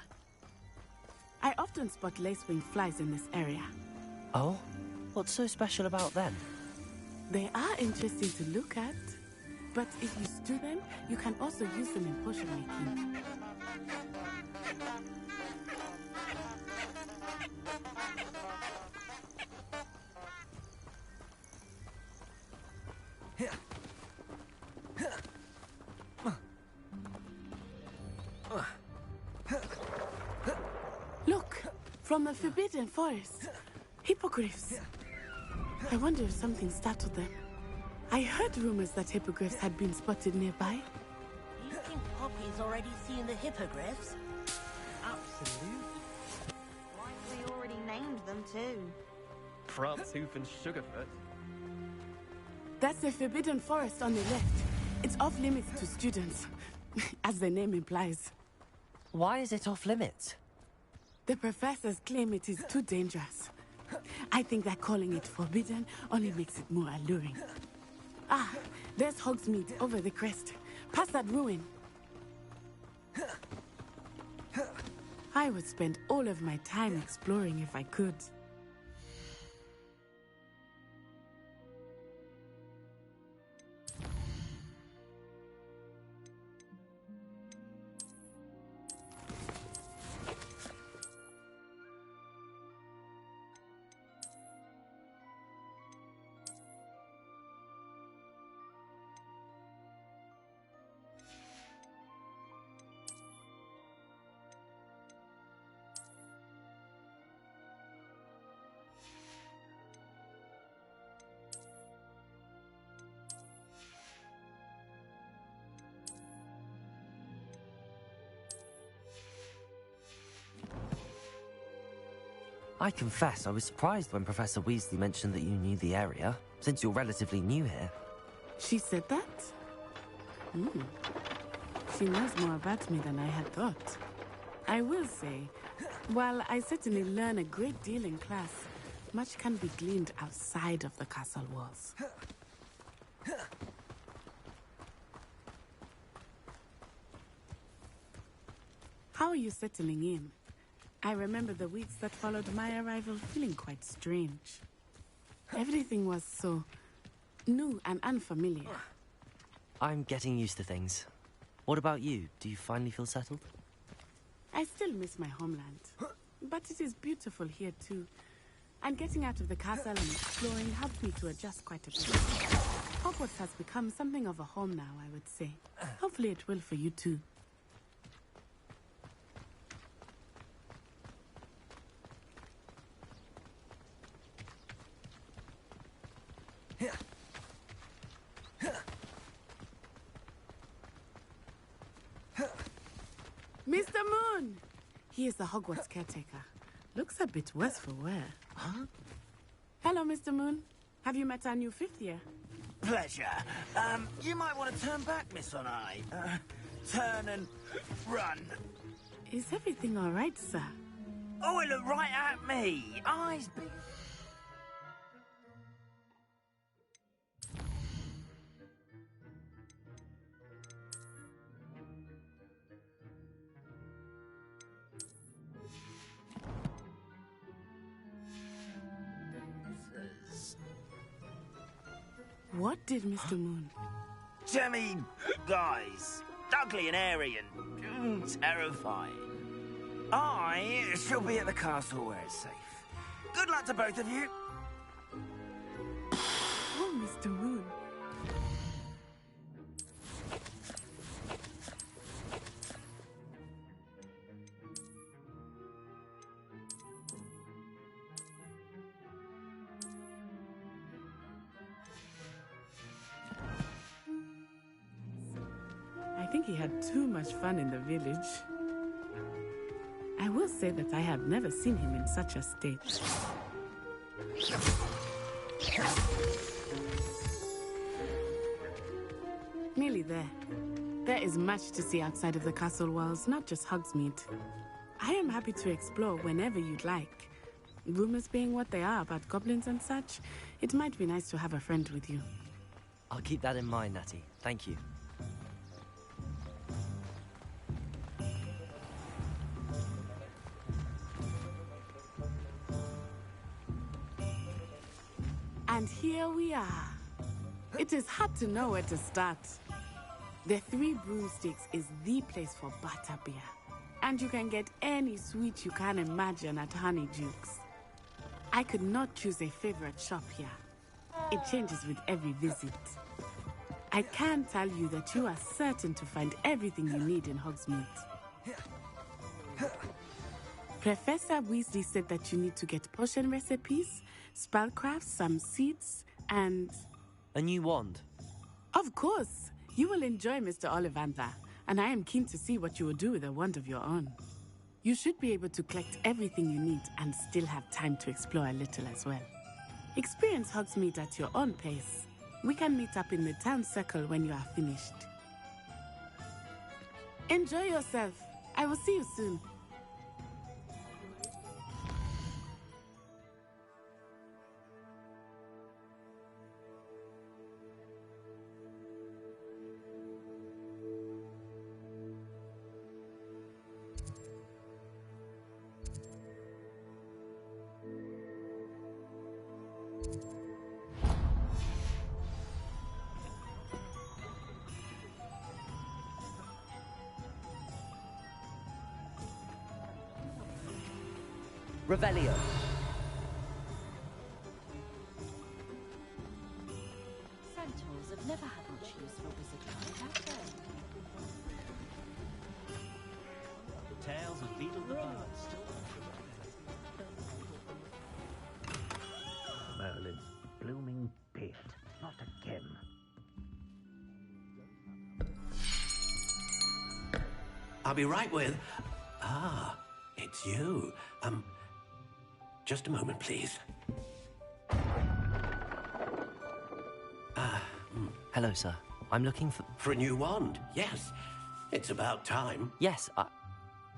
I often spot lacewing flies in this area. Oh? What's so special about them? They are interesting to look at, but if you stew them, you can also use them in potion making. Look, from the Forbidden Forest. Hippogriffs. I wonder if something startled them. I heard rumors that hippogriffs had been spotted nearby. Do you think Poppy's already seen the hippogriffs? Absolutely. We already named them too. Prance, Hoof, and Sugarfoot. That's the Forbidden Forest on the left. It's off limits to students, as the name implies. Why is it off limits? The professors claim it is too dangerous. I think that calling it forbidden only makes it more alluring. Ah, there's Hogsmeade over the crest. Past that ruin. I would spend all of my time exploring if I could. I confess I was surprised when Professor Weasley mentioned that you knew the area, since you're relatively new here. She said that? She knows more about me than I had thought. I will say, while I certainly learn a great deal in class, much can be gleaned outside of the castle walls. How are you settling in? I remember the weeks that followed my arrival feeling quite strange. Everything was so new and unfamiliar. I'm getting used to things. What about you? Do you finally feel settled? I still miss my homeland, but it is beautiful here too. And getting out of the castle and exploring helped me to adjust quite a bit. Hogwarts has become something of a home now, I would say. Hopefully it will for you too. Mr. Moon! He is the Hogwarts caretaker. Looks a bit worse for wear. Huh? Hello, Mr. Moon. Have you met our new fifth year? Pleasure. You might want to turn back, Miss On-Eye. Turn and run. Is everything all right, sir? Oh, it looked right at me. Eyes big. What did Mr. Moon? Jemmy guys. Ugly and airy and terrifying. I shall be at the castle where it's safe. Good luck to both of you. Oh, Mr. Moon. I think he had too much fun in the village. I will say that I have never seen him in such a state. Nearly there. There is much to see outside of the castle walls, not just Hogsmeade. I am happy to explore whenever you'd like. Rumors being what they are about goblins and such, it might be nice to have a friend with you. I'll keep that in mind, Natty. Thank you. And here we are. It is hard to know where to start. The Three Broomsticks is the place for butterbeer. And you can get any sweet you can imagine at Honeydukes. I could not choose a favorite shop here. It changes with every visit. I can tell you that you are certain to find everything you need in Hogsmeade. Professor Weasley said that you need to get potion recipes, spellcrafts, some seeds, and... a new wand. Of course! You will enjoy Mr. Ollivander, and I am keen to see what you will do with a wand of your own. You should be able to collect everything you need and still have time to explore a little as well. Experience Hogsmeade at your own pace. We can meet up in the town circle when you are finished. Enjoy yourself. I will see you soon. Revelio. Centaurs have never had much use for a wizard guide, have they? Tales of Beetle the Bard Merlin's blooming beard. Not again. I'll be right with... Ah, it's you. Just a moment, please. Hello, sir. I'm looking for... For a new wand, yes. It's about time. Yes,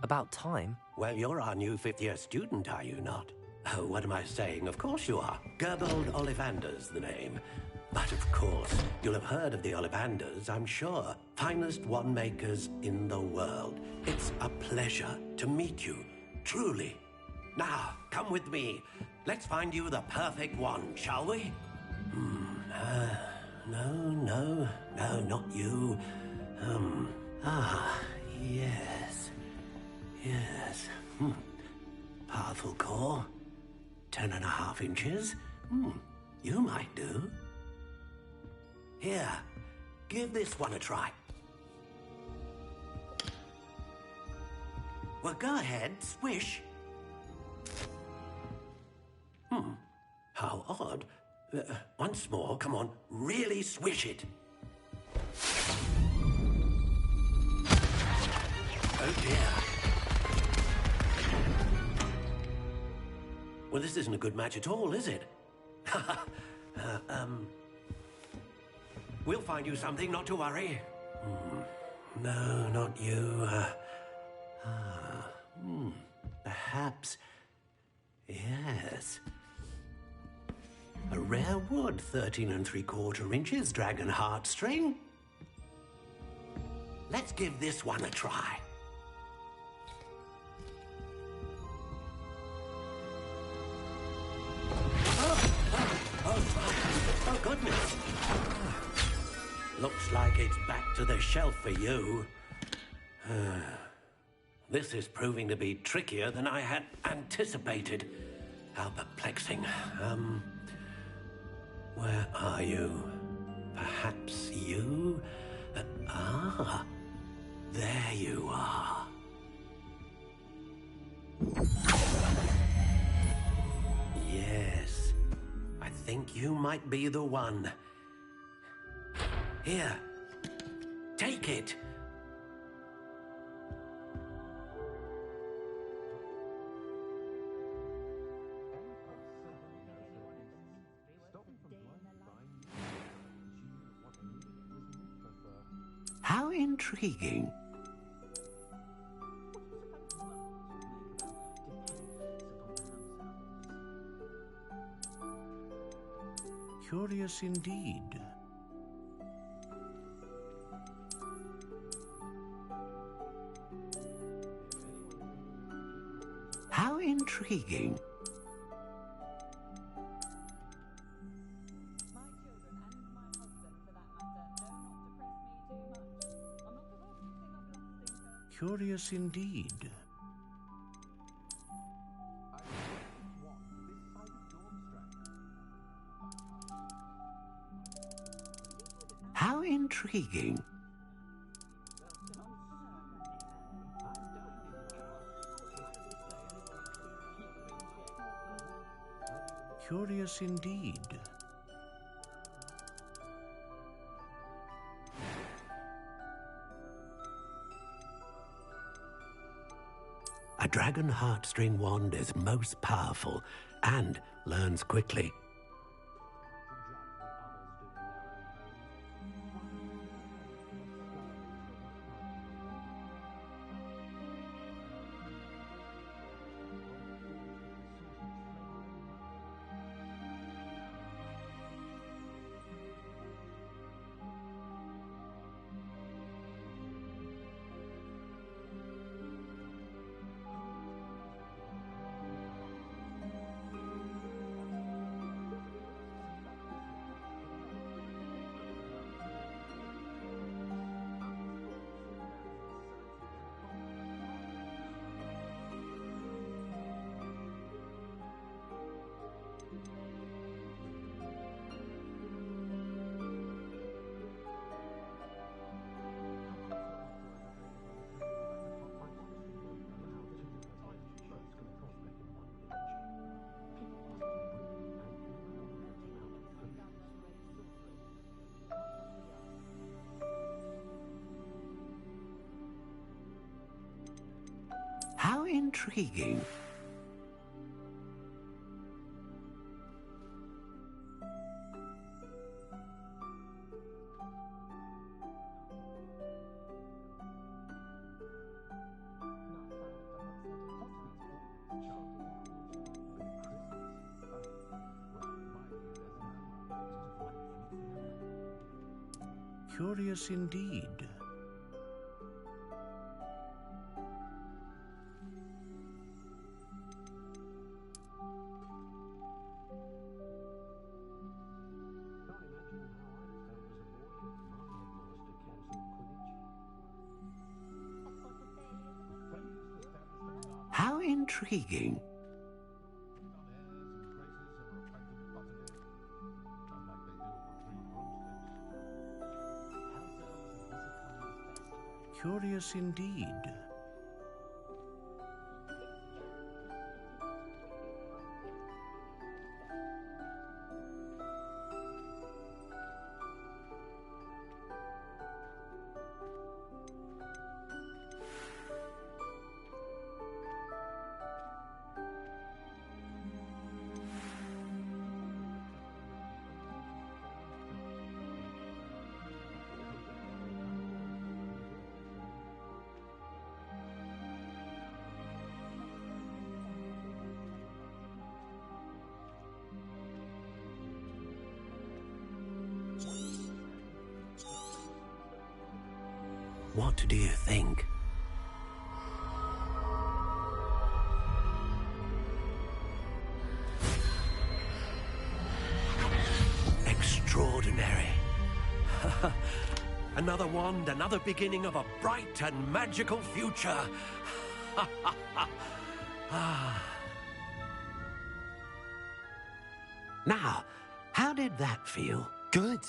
about time? Well, you're our new fifth-year student, are you not? Oh, what am I saying? Of course you are. Gerbold Ollivander's the name. But of course, you'll have heard of the Ollivanders, I'm sure. Finest wand makers in the world. It's a pleasure to meet you, truly. Now, come with me. Let's find you the perfect wand, shall we? No, not you. Yes. Powerful core. 10.5 inches. You might do. Here, give this one a try. Well, go ahead, swish. How odd. Once more, come on, really swish it. Oh dear. Well, this isn't a good match at all, is it? We'll find you something, not to worry. No, not you. Perhaps... Yes. A rare wood, 13 3/4 inches, dragon heartstring. Let's give this one a try. Oh, goodness. Looks like it's back to the shelf for you. This is proving to be trickier than I had anticipated. How perplexing. Where are you? Perhaps you? There you are. Yes, I think you might be the one. Here, take it. How intriguing. Curious indeed. How intriguing. Curious indeed. How intriguing. Curious indeed. A dragon heartstring wand is most powerful and learns quickly. How intriguing. Curious indeed. How intriguing. Curious indeed. What do you think? Extraordinary. Another wand, another beginning of a bright and magical future. Now, how did that feel? Good.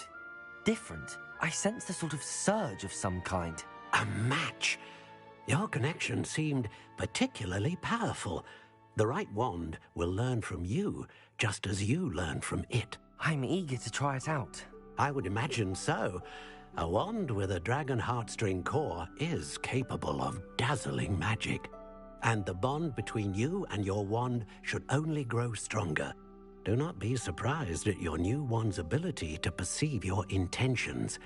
Different. I sensed a sort of surge of some kind. A match. Your connection seemed particularly powerful. The right wand will learn from you, just as you learn from it. I'm eager to try it out. I would imagine so. A wand with a dragon heartstring core is capable of dazzling magic. And the bond between you and your wand should only grow stronger. Do not be surprised at your new wand's ability to perceive your intentions,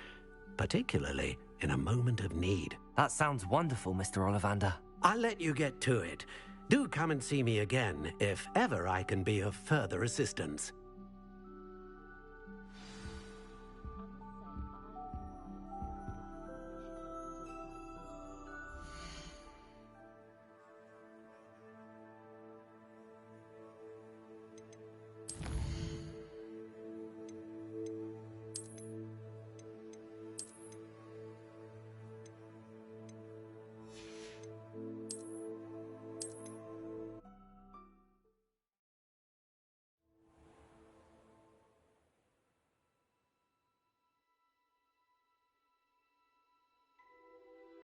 particularly in a moment of need. That sounds wonderful, Mr. Ollivander. I'll let you get to it. Do come and see me again if ever I can be of further assistance.